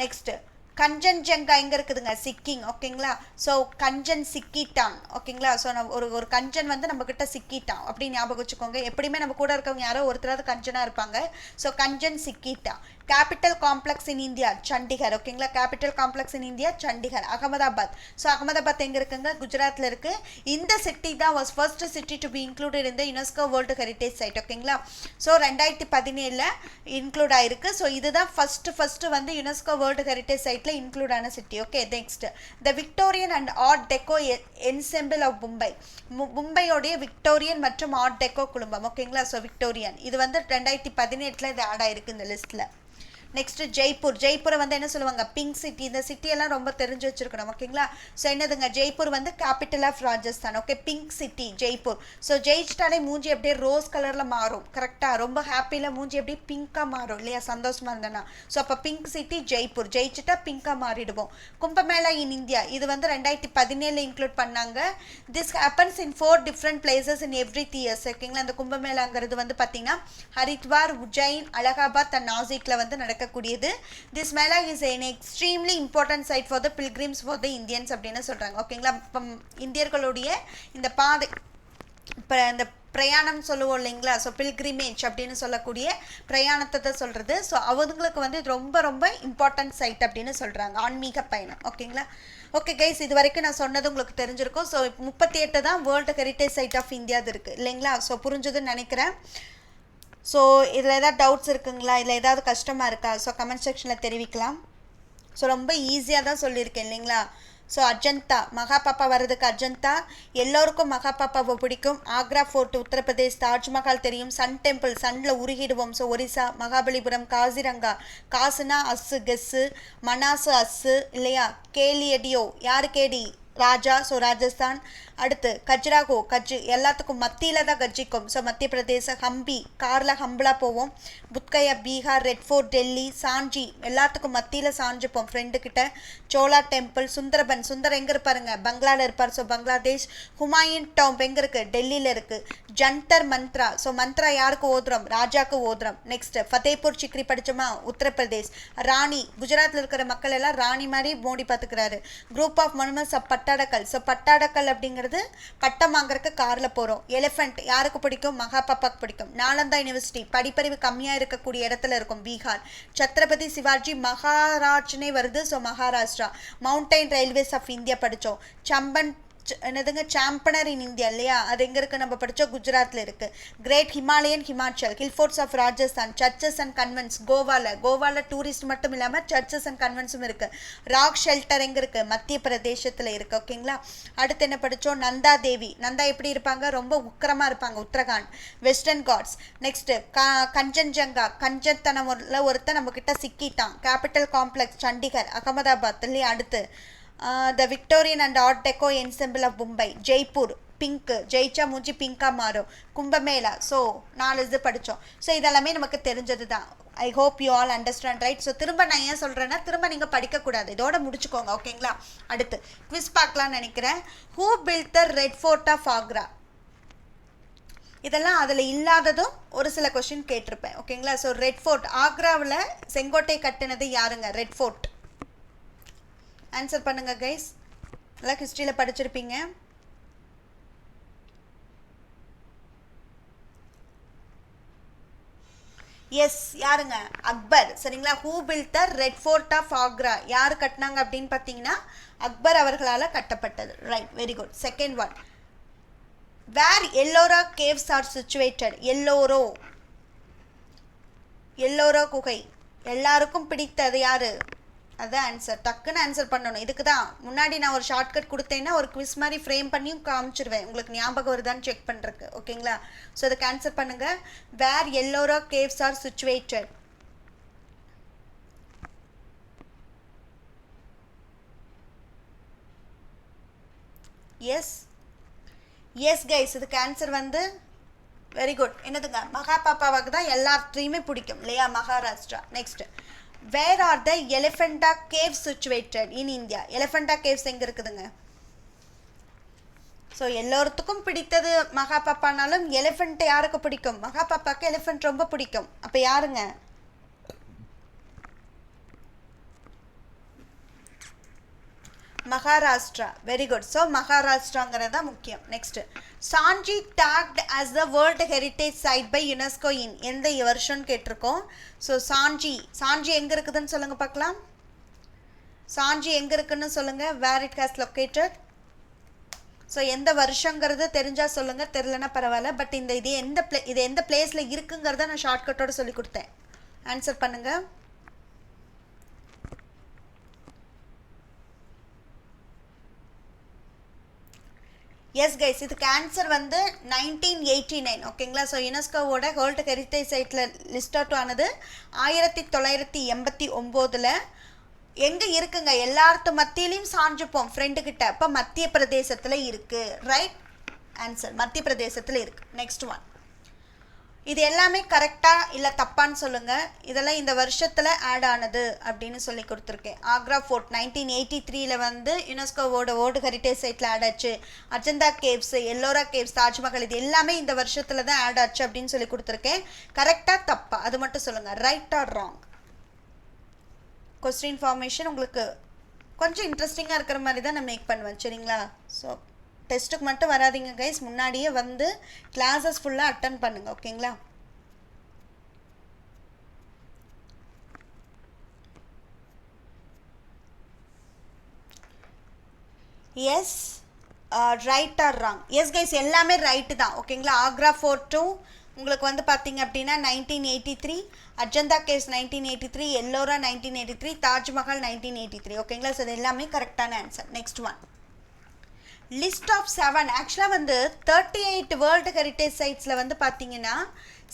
நெக்ஸ்ட் கஞ்சன்ஜங்கா எங்கே இருக்குதுங்க? சிக்கிங், ஓகேங்களா? ஸோ கஞ்சன் சிக்கிட்டான், ஓகேங்களா? ஸோ ஒரு கஞ்சன் வந்து நம்மக்கிட்ட சிக்கிட்டான் அப்படி ஞாபகம் வச்சுக்கோங்க. எப்படியுமே நம்ம கூட இருக்கவங்க யாரோ ஒருத்தராவது கஞ்சனாக இருப்பாங்க. ஸோ கஞ்சன் சிக்கிட்டான். Capital complex in India Chandigarh, ஓகேங்களா? Capital complex in India Chandigarh. Ahmedabad. So Ahmedabad எங்கே இருக்குங்க? குஜராத்தில் இருக்குது. இந்த சிட்டி தான் was first city to be included இந்த யுனெஸ்கோ வேர்ல்டு ஹெரிட்டேஜ் சைட், ஓகேங்களா? ஸோ 2017 இன்க்ளூட் ஆயிருக்கு. ஸோ இதுதான் ஃபர்ஸ்ட் வந்து யுனெஸ்கோ வேர்ல்டு ஹெரிட்டேஜ் சைட்டில் இன்க்ளூட் ஆன city. Okay, next the Victorian and art deco ensemble of Mumbai. மும்பையோடைய விக்டோரியன் மற்றும் ஆர்ட் டெக்கோ குழுமம், ஓகேங்களா? ஸோ விக்டோரியன் இது வந்து 2018 இது ஆட் ஆயிருக்கு இந்த லிஸ்ட்டில். நெக்ஸ்ட் ஜெய்ப்பூர். ஜெய்ப்பூரை வந்து என்ன சொல்லுவாங்க? Pink city. இந்த சிட்டியெல்லாம் ரொம்ப தெரிஞ்சு வச்சுருக்கணும், ஓகேங்களா? ஸோ என்னதுங்க? ஜெய்ப்பூர் வந்து capital of Rajasthan. Okay, pink city Jaipur. So ஜெயிச்சிட்டாலே மூஞ்சி அப்படியே ரோஸ் கலரில் மாறும், கரெக்டாக? ரொம்ப ஹாப்பியில் மூஞ்சி அப்படியே பிங்காக மாறும் இல்லையா, சந்தோஷமாக இருந்தேன்னா? ஸோ அப்போ pink city Jaipur. ஜெயிச்சிட்டா பிங்காக மாறிடுவோம். Kumbh Mela in India இது வந்து 2017 இன்க்ளூட் பண்ணாங்க. This happens in 4 different places in every 3 years, ஓகேங்களா? இந்த கும்பமேளாங்கிறது வந்து பார்த்தீங்கன்னா ஹரித்வார், உஜ்ஜைன், அலகாபாத் அண்ட் நாசிக்ல வந்து நடக்க கூடியது. This Mela is an extremely important site for the pilgrims for the Indians அப்படின்னு சொல்றாங்க, ஓகேங்களா? இந்தியர்களுடைய இந்த பாதை இந்த பிரயாணம் சொல்லுவோம் இல்லைங்களா? ஸோ பில்கிரிமேஜ் அப்படின்னு சொல்லக்கூடிய பிரயாணத்தை தான் சொல்கிறது. ஸோ அவங்களுக்கு வந்து இது ரொம்ப ரொம்ப இம்பார்ட்டன்ட் சைட் அப்படின்னு சொல்கிறாங்க, ஆன்மீக பயணம், ஓகேங்களா? ஓகே கைஸ், இது வரைக்கும் நான் சொன்னது உங்களுக்கு தெரிஞ்சிருக்கும். ஸோ 38 தான் world heritage site of India இருக்குது இல்லைங்களா? ஸோ புரிஞ்சதுன்னு நினைக்கிறேன். ஸோ இதில் ஏதாவது டவுட்ஸ் இருக்குங்களா? இல்லை ஏதாவது கஷ்டமாக இருக்கா? ஸோ கமெண்ட் செக்ஷனில் தெரிவிக்கலாம். ஸோ ரொம்ப ஈஸியாக தான் சொல்லியிருக்கேன் இல்லைங்களா? ஸோ அஜந்தா, மகாபாப்பா வர்றதுக்கு அஜந்தா. எல்லோருக்கும் மகாபாப்பாவை பிடிக்கும். ஆக்ரா ஃபோர்ட் உத்தரப்பிரதேஷ். தாஜ்மஹால் தெரியும். Sun temple, சன்னில் உருகிடுவோம். So Orissa. Mahabalipuram, Kaziranga. காசுனா அஸ்ஸு, Guess. மனாசு அஸ்ஸு இல்லையா? கேலியடியோ, யாரு கேடி? ராஜா. ஸோ ராஜஸ்தான். அடுத்து கஜ்ராகோ, கஜ்ஜு எல்லாத்துக்கும் மத்தியில் தான் கஜ்ஜிக்கும். ஸோ மத்திய பிரதேச. ஹம்பி, காரில் ஹம்பலாக போவோம். புத்கயா, பீகார். Red fort, Delhi. சாஞ்சி எல்லாத்துக்கும் மத்தியில் சாஞ்சிப்போம் ஃப்ரெண்டுக்கிட்ட. சோலா டெம்பிள். சுந்தரபன், சுந்தர் எங்கே இருப்பாருங்க? பங்களாவில் இருப்பார். ஸோ பங்களாதேஷ். ஹுமாயூன் டாம்ப் எங்கே இருக்குது? டெல்லியில் இருக்குது. ஜந்தர் மந்த்ரா. ஸோ மந்த்ரா யாருக்கு ஓதுறோம்? ராஜாவுக்கு ஓதுறோம். நெக்ஸ்ட் ஃபதேபூர் சிக்ரி படித்தோமா? உத்தரப்பிரதேஷ். ராணி, குஜராத்தில் இருக்கிற மக்கள் எல்லாம் ராணி மாதிரி Modi பார்த்துக்கிறாரு. Group of மொனுமெண்ட்ஸ் of Pattadakal. So Pattadakal அப்படிங்கிறது பட்டம் வாங்குறதுக்கு காரில் போகிறோம். எலிஃபென்ட் யாருக்கு பிடிக்கும்? மகாபாப்பாக்கு பிடிக்கும். நாலந்தா யூனிவர்சிட்டி படிப்பறிவு கம்மியாக இருக்கக்கூடிய இடத்துல இருக்கும், பீகார். சத்ரபதி சிவாஜி மகாராஜ்னே வருது. So Maharashtra. Mountain railways of India படித்தோம். சம்பன் என்னதுங்க? சாம்பனர் இன் இந்தியா இல்லையா? அது எங்கே இருக்குது? நம்ம படித்தோம், குஜராத்தில் இருக்குது. Great Himalayan Himachal. Hill forts of Rajasthan. Churches and convents கோவாவில் டூரிஸ்ட் மட்டும் இல்லாமல் சர்ச்சஸ் அண்ட் கன்வென்ட்ஸும் இருக்குது. ராக் ஷெல்டர் எங்கே இருக்குது? மத்திய பிரதேசத்தில் இருக்குது, ஓகேங்களா? அடுத்து என்ன படித்தோம்? நந்தா தேவி. நந்தா எப்படி இருப்பாங்க? ரொம்ப உக்கிரமாக இருப்பாங்க, உத்தரகாண்ட். வெஸ்டர்ன் காட்ஸ். நெக்ஸ்ட்டு கஞ்சன்ஜங்கா. கஞ்சத்தனமுள்ள ஒருத்தன் நம்மக்கிட்ட சிக்கிட்டான். கேபிட்டல் காம்ப்ளெக்ஸ் சண்டிகர், அகமதாபாத் இல்லையா? அடுத்து the Victorian and art deco ensemble of Mumbai. Jaipur, pink. ஜெயிச்சா மூஞ்சி பிங்காக மாறும். கும்பமேளா. ஸோ 4 இது படித்தோம். ஸோ இதெல்லாமே நமக்கு தெரிஞ்சது தான். I hope you all understand, right? So திரும்ப நான் ஏன் சொல்கிறேன்னா, திரும்ப நீங்கள் படிக்கக்கூடாது, இதோட முடிச்சுக்கோங்க, ஓகேங்களா? அடுத்து குவிஸ் பார்க்கலான்னு நினைக்கிறேன். Who built the red fort of Agra? இதெல்லாம் அதில் இல்லாததும் ஒரு சில கொஸ்டின் கேட்டிருப்பேன், ஓகேங்களா? ஸோ ரெட் ஃபோர்ட், ஆக்ராவில் செங்கோட்டை கட்டினது யாருங்க? Red fort. ஆன்சர் பண்ணுங்க கைஸ், நல்லா ஹிஸ்ட்ரியில் படிச்சிருப்பீங்க. எஸ், யாருங்க? அக்பர். சரிங்களா? Who built the red fort of Agra? யார் கட்டினாங்க அப்படின்னு பார்த்தீங்கன்னா அக்பர் அவர்களால் கட்டப்பட்டது. Right, very good. Second one, where Ellora caves are situated? Ellora குகை எல்லாருக்கும் பிடித்தது யாரு? அதுதான் ஆன்சர். டக்குன்னு ஆன்சர் பண்ணணும். இதுக்கு தான் முன்னாடி நான் ஒரு ஷார்ட்கட் கொடுத்தேன்னா ஒரு குவிஸ் மாதிரி ஃப்ரேம் பண்ணியும் காமிச்சிருவேன், உங்களுக்கு ஞாபகம் வருதான்னு செக் பண்ணுறக்கு. ஓகேங்களா? ஸோ அதுக்கு ஆன்சர் பண்ணுங்க. Where Ellora caves are situated? Yes guys, இதுக்கு ஆன்சர் வந்து வெரி குட். என்னதுங்க? மகாபாப்பாவுக்கு தான் எல்லாத்தையுமே பிடிக்கும் இல்லையா? Maharashtra. Next, where are the Elephanta caves situated in India? Elephanta caves எங்கே இருக்குதுங்க? ஸோ எல்லோருத்துக்கும் பிடித்தது மகாபாப்பானாலும் எலிஃபெண்ட் யாருக்கு பிடிக்கும்? மகாபாப்பாவுக்கு எலிஃபெண்ட் ரொம்ப பிடிக்கும். அப்போ யாருங்க? மகாராஷ்டிரா. Very good. ஸோ மகாராஷ்டிராங்கிறது தான் முக்கியம். Next, Sanchi tagged as the world heritage site by UNESCO in எந்த வருஷம்னு கேட்டிருக்கோம். ஸோ சாஞ்சி எங்கே இருக்குதுன்னு சொல்லுங்கள் பார்க்கலாம். சாஞ்சி எங்கே இருக்குன்னு சொல்லுங்கள். வேர் இட் ஹாஸ் லொக்கேட்டட். ஸோ எந்த வருஷங்கிறது தெரிஞ்சால் சொல்லுங்கள், தெரிலனா பரவாயில்ல. பட் இது எந்த பிளேஸில் இருக்குங்கிறத நான் ஷார்ட்கட்டோடு சொல்லி கொடுத்தேன். ஆன்சர் பண்ணுங்கள். எஸ் கைஸ், இதுக்கு ஆன்சர் வந்து 1989. ஓகேங்களா? ஸோ யுனெஸ்கோவோட வேர்ல்டு ஹெரிட்டேஜ் சைட்டில் லிஸ்ட் அவுட் ஆனது 1989. எங்கே இருக்குங்க? எல்லார்த்து மத்தியிலையும் சாஞ்சுப்போம் ஃப்ரெண்டுக்கிட்ட. இப்போ மத்திய பிரதேசத்தில் இருக்குது. ரைட் ஆன்சர், மத்திய பிரதேசத்தில் இருக்குது. நெக்ஸ்ட் ஒன், இது எல்லாமே கரெக்டாக இல்லை தப்பான்னு சொல்லுங்கள். இதெல்லாம் இந்த வருஷத்தில் ஆட் ஆனது அப்படின்னு சொல்லி கொடுத்துருக்கேன். ஆக்ரா ஃபோர்ட் 1983 வந்து யுனெஸ்கோவோட வேர்ல்டு ஹெரிட்டேஜ் சைட்டில் ஆட் ஆச்சு. அஜந்தா கேவ்ஸ், எல்லோரா கேவ்ஸ், தாஜ்மஹால், இது எல்லாமே இந்த வருஷத்தில் தான் ஆட் ஆச்சு அப்படின்னு சொல்லி கொடுத்துருக்கேன். கரெக்டாக தப்பா அது மட்டும் சொல்லுங்கள். Right or wrong? Question formation உங்களுக்கு கொஞ்சம் இன்ட்ரெஸ்டிங்காக இருக்கிற மாதிரி தான் நான் மேக் பண்ணுவேன். சரிங்களா? ஸோ டெஸ்ட்டுக்கு மட்டும் வராதிங்க கைஸ், முன்னாடியே வந்து கிளாஸஸ் ஃபுல்லாக அட்டன் பண்ணுங்க. ஓகேங்களா? Yes, right or wrong? Yes guys, எல்லாமே ரைட்டு தான். ஓகேங்களா? ஆக்ரா ஃபோர்ட்டும் உங்களுக்கு வந்து பார்த்தீங்க அப்படின்னா 1983, அஜந்தா கேவ்ஸ் 1983, எல்லோரா 1983, தாஜ்மஹால் 1983. ஓகேங்களா? ஸோ இது எல்லாமே கரெக்டான answer. Next one, list of 7. ஆக்சுவலாக வந்து 38 வேர்ல்டு ஹெரிட்டேஜ் சைட்ஸில் வந்து பார்த்தீங்கன்னா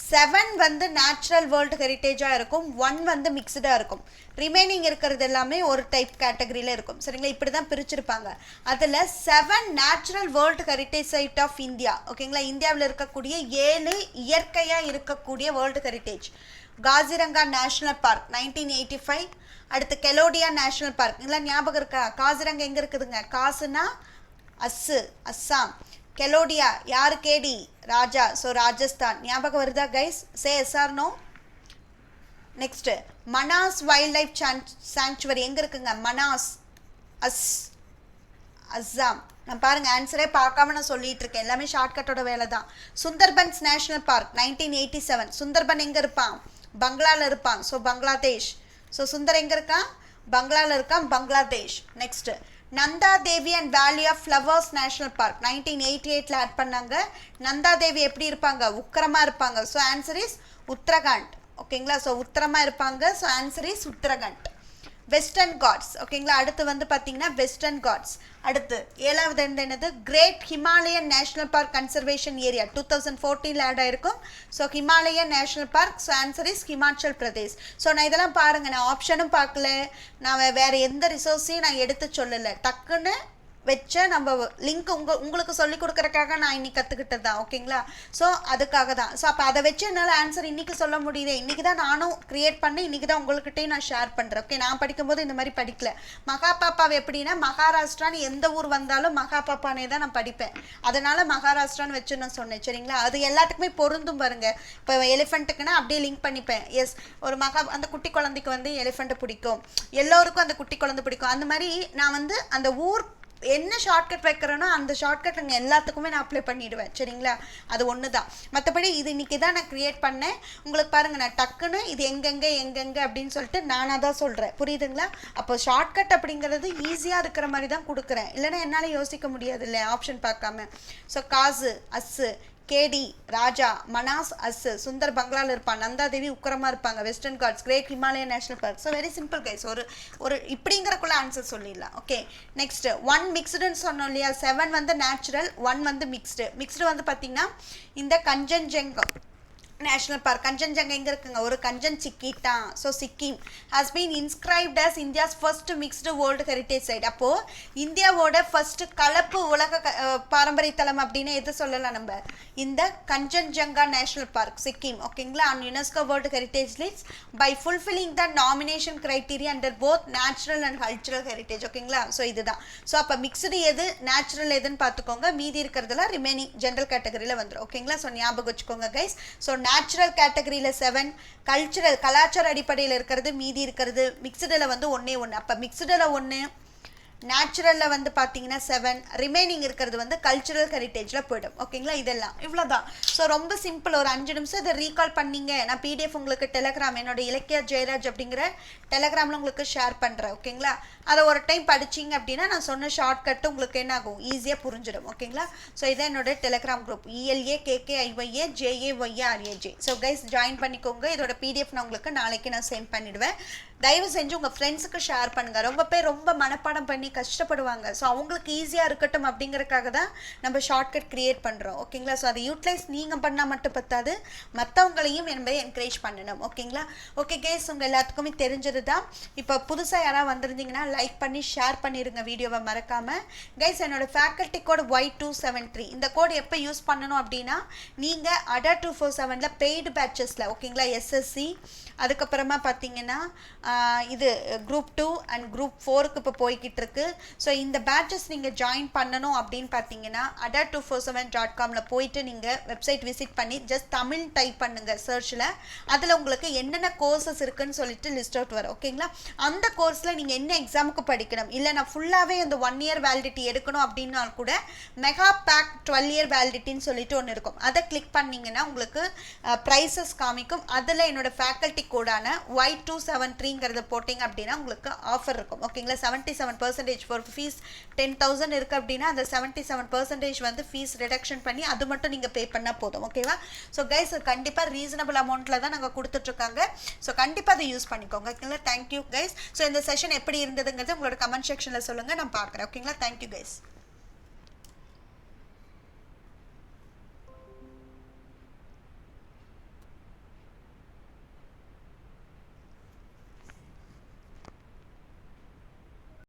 7 வந்து நேச்சுரல் வேர்ல்டு ஹெரிட்டேஜாக இருக்கும், 1 வந்து மிக்சடாக இருக்கும். ரிமைனிங் இருக்கிறது எல்லாமே ஒரு டைப் கேட்டகரியில் இருக்கும். சரிங்களா? இப்படி தான் பிரிச்சிருப்பாங்க. அதில் 7 natural world heritage site of India. ஓகேங்களா? இந்தியாவில் இருக்கக்கூடிய 7 இயற்கையாக இருக்கக்கூடிய world heritage. Kaziranga national park 1985. அடுத்து கெலோடியா நேஷ்னல் பார்க். இதெல்லாம் ஞாபகம் இருக்கா? காசிரங்கா எங்கே இருக்குதுங்க? காசுனா அஸ்ஸாம். கெலோடியா யாரு? கேடி ராஜா. ஸோ ராஜஸ்தான். ஞாபகம் வருதா guys? Say yes or no? Next, Manas wildlife sanctuary எங்கே இருக்குங்க? மனாஸ் அஸ்ஸாம். நான் பாருங்கள் ஆன்சரே பார்க்காம நான் சொல்லிட்டு இருக்கேன். எல்லாமே ஷார்ட்கட்டோட வேலை தான். Sundarbans national park 1987. சுந்தர்பன் எங்கே இருப்பான்? பங்களாவில் இருப்பான். ஸோ பங்களாதேஷ். ஸோ சுந்தர் எங்கே இருக்கான்? பங்களாவில் இருக்கான், Bangladesh. Next, Nanda Devi and valley of flowers national park 1988 add பண்ணாங்க. நந்தா தேவி எப்படி இருப்பாங்க? உக்கிரமாக இருப்பாங்க. So answer is Uttarakhand. ஓகேங்களா? ஸோ உத்தரமாக இருப்பாங்க. So answer is Uttarakhand. Western Ghats. ஓகேங்களா? அடுத்து வந்து பார்த்தீங்கன்னா வெஸ்டர்ன் காட்ஸ். அடுத்து 7வது என்னது? Great Himalayan national park conservation area 2014 add ஆயிருக்கும். So Himalayan national park. So answer is Himachal Pradesh. So நான் இதெல்லாம் பாருங்கள், நான் ஆப்ஷனும் பார்க்கல, நான் வேறு எந்த ரிசோர்ஸையும் நான் எடுத்து சொல்லலை. டக்குன்னு வச்ச நம்ம லிங்க் உங்களுக்கு சொல்லிக் கொடுக்குறக்காக நான் இன்னைக்கு கற்றுக்கிட்டது தான். ஓகேங்களா? ஸோ அதுக்காக தான். ஸோ அப்போ அதை வச்சு என்னால் ஆன்சர் இன்றைக்கி சொல்ல முடியுது. இன்றைக்கி தான் நானும் க்ரியேட் பண்ணி இன்றைக்கி தான் உங்கள்கிட்டையும் நான் ஷேர் பண்ணுறேன். ஓகே? நான் படிக்கும்போது இந்த மாதிரி படிக்கல. மகாபாப்பாவை எப்படின்னா மகாராஷ்டிரான்னு எந்த ஊர் வந்தாலும் மகாபாப்பானே தான் நான் படிப்பேன். அதனால் மகாராஷ்டிரான்னு வச்சு நான் சொன்னேன். சரிங்களா? அது எல்லாத்துக்குமே பொருந்தும் பாருங்கள். இப்போ எலிஃபெண்ட்டுக்குன்னா அப்படியே லிங்க் பண்ணிப்பேன். எஸ், ஒரு அந்த குட்டி குழந்தைக்கு வந்து எலிஃபெண்ட்டு பிடிக்கும், எல்லோருக்கும் அந்த குட்டி குழந்தை பிடிக்கும். அந்த மாதிரி நான் வந்து அந்த ஊர் என்ன ஷார்ட்கட் வைக்கிறேனோ அந்த ஷார்ட்கட் அங்கே எல்லாத்துக்குமே நான் அப்ளை பண்ணிவிடுவேன். சரிங்களா? அது ஒன்று தான். மற்றபடி இது இன்றைக்கி தான் நான் க்ரியேட் பண்ணேன். உங்களுக்கு பாருங்கள், நான் டக்குன்னு இது எங்கெங்கே அப்படின்னு சொல்லிட்டு நானாக தான் சொல்கிறேன். புரியுதுங்களா? அப்போ ஷார்ட்கட் அப்படிங்கிறது ஈஸியாக இருக்கிற மாதிரி தான் கொடுக்குறேன். இல்லைன்னா என்னால் யோசிக்க முடியாது இல்லை ஆப்ஷன் பார்க்காம. ஸோ காசு அஸ்ஸு, கேடி ராஜா, மனாஸ் அஸ்ஸு, சுந்தர் பங்களாவில் இருப்பான், நந்தாதேவி உக்கரமாக இருப்பாங்க, western Ghats, great Himalayan national park. So very simple guys. ஒரு இப்படிங்கிறக்குள்ள ஆன்சர் சொல்லிடலாம். ஓகே, நெக்ஸ்ட் 1 மிக்ஸ்டுன்னு சொன்னோம் இல்லையா? 7 வந்து நேச்சுரல், 1 வந்து மிக்ஸ்டு வந்து பார்த்தீங்கன்னா இந்த கஞ்சன்ஜங்கா நேஷனல் பார்க். கஞ்சன்ஜங்கா எங்கே இருக்குங்க? ஒரு கஞ்சன் சிக்கிட்டா. So Sikkim has been inscribed as India's first mixed world heritage site. அப்போது இந்தியாவோட ஃபர்ஸ்ட் கலப்பு உலக பாரம்பரிய தலம் அப்படின்னு எது சொல்லலாம் நம்ம? இந்த கஞ்சன்ஜங்கா நேஷனல் பார்க் சிக்கிம். ஓகேங்களா? On UNESCO world heritage list by fulfilling the nomination criteria under both natural and cultural heritage. ஓகேங்களா? ஸோ இதுதான். ஸோ அப்போ மிக்ஸ்டு எது நேச்சுரல் எதுன்னு பார்த்துக்கோங்க. மீதி இருக்கிறதுல ரிமைனிங் ஜென்ரல் கேட்டகரியில் வந்துடும். ஓகேங்களா? ஸோ ஞாபகம் வச்சுக்கோங்க கைஸ். ஸோ நேச்சுரல் கேட்டகரியில் 7, கலாச்சார அடிப்படையில் இருக்கிறது, மீதி இருக்கிறது மிக்சடில் வந்து 1. அப்போ மிக்சடில் 1, நேச்சுரலில் வந்து பார்த்தீங்கன்னா 7, ரிமைனிங் இருக்கிறது வந்து கல்ச்சுரல் ஹெரிட்டேஜில் போய்டும். ஓகேங்களா? இதெல்லாம் இவ்வளோதான். ஸோ ரொம்ப சிம்பிள். ஒரு 5 நிமிஷம் இதை ரீகால் பண்ணிங்க. நான் பிடிஎஃப் உங்களுக்கு டெலகிராம் என்னோட இலக்கியா ஜெயராஜ் அப்படிங்கிற டெலகிராமில் உங்களுக்கு ஷேர் பண்ணுறேன். ஓகேங்களா? அதை ஒரு டைம் படிச்சிங்க அப்படின்னா நான் சொன்ன ஷார்ட்கட்டு உங்களுக்கு என்ன ஆகும்? ஈஸியாக புரிஞ்சிடும். ஓகேங்களா? ஸோ இதான் என்னோட Telegram group ELAKKIYAJAYRAJ. So guys join பண்ணிக்கோங்க. இதோட பிடிஎஃப் நான் உங்களுக்கு நாளைக்கு நான் சென்ட் பண்ணிவிடுவேன். தயவு செஞ்சு உங்கள் ஃப்ரெண்ட்ஸுக்கு ஷேர் பண்ணுங்கள். ரொம்ப பேர் ரொம்ப மனப்பாடம் பண்ணி கஷ்டப்படுவாங்க. ஸோ அவங்களுக்கு ஈஸியாக இருக்கட்டும் அப்படிங்கிறதுக்காக தான் நம்ம ஷார்ட்கட் க்ரியேட் பண்ணுறோம். ஓகேங்களா? ஸோ அதை யூட்டிலைஸ் நீங்கள் பண்ணால் மட்டும் பத்தாது, மற்றவங்களையும் என்பதை என்கரேஜ் பண்ணணும். ஓகேங்களா? ஓகே கைஸ், உங்கள் எல்லாத்துக்குமே தெரிஞ்சது தான். இப்போ புதுசாக யாராவது வந்திருந்தீங்கன்னா லைக் பண்ணி ஷேர் பண்ணிடுங்க வீடியோவை மறக்காமல். கைஸ் என்னோட ஃபேக்கல்ட்டி கோட் Y273. இந்த கோட் எப்போ யூஸ் பண்ணணும் அப்படின்னா நீங்கள் ADA 247 பெய்டு பேட்சஸில். ஓகேங்களா? SSC, அதுக்கப்புறமா பார்த்தீங்கன்னா இது குரூப் 2 அண்ட் குரூப் 4க்கு இப்போ போய்கிட்டு இருக்கு. ஸோ இந்த பேட்சஸ் நீங்கள் ஜாயின் பண்ணணும் அப்படின்னு பார்த்தீங்கன்னா ada247.comல போயிட்டு நீங்கள் வெப்சைட் விசிட் பண்ணி ஜஸ்ட் தமிழ் டைப் பண்ணுங்கள் சர்ச்சில். அதில் உங்களுக்கு என்னென்ன கோர்சஸ் இருக்குன்னு சொல்லிட்டு லிஸ்ட் அவுட் வரும். ஓகேங்களா? அந்த கோர்ஸில் நீங்கள் என்ன எக்ஸாமுக்கு படிக்கணும், இல்லை நான் ஃபுல்லாகவே அந்த 1 இயர் வேலிடிட்டி எடுக்கணும் அப்படின்னா கூட மெகா பேக் 12 இயர் வேலிடிட்டின்னு சொல்லிட்டு ஒன்று இருக்கும். அதை கிளிக் பண்ணிங்கன்னா உங்களுக்கு ப்ரைஸஸ் காமிக்கும். அதில் என்னோட ஃபேக்கல்ட்டி கோடான Y273ங்கிறத போட்டிங்க அப்படின்னா உங்களுக்கு ஆஃபர் இருக்கும். ஓகேங்களா? 77% ஃபார் ஃபீஸ் 10,000 இருக்குது அப்படின்னா அந்த 77% வந்து ஃபீஸ் ரிடக்ஷன் பண்ணி அது மட்டும் நீங்கள் பே பண்ணால் போதும். ஓகேவா? ஸோ கைஸ் கண்டிப்பாக ரீசனபிள் அமௌண்ட்டில் தான் நாங்கள் கொடுத்துட்ருக்காங்க. ஸோ கண்டிப்பாக அதை யூஸ் பண்ணிக்கோங்க. ஓகேங்களா? Thank you guys. ஸோ இந்த செஷன் எப்படி இருந்ததுங்கிறது உங்களோட கமெண்ட் செக்ஷனில் சொல்லுங்கள், நான் பார்க்குறேன். ஓகேங்களா? Thank you guys.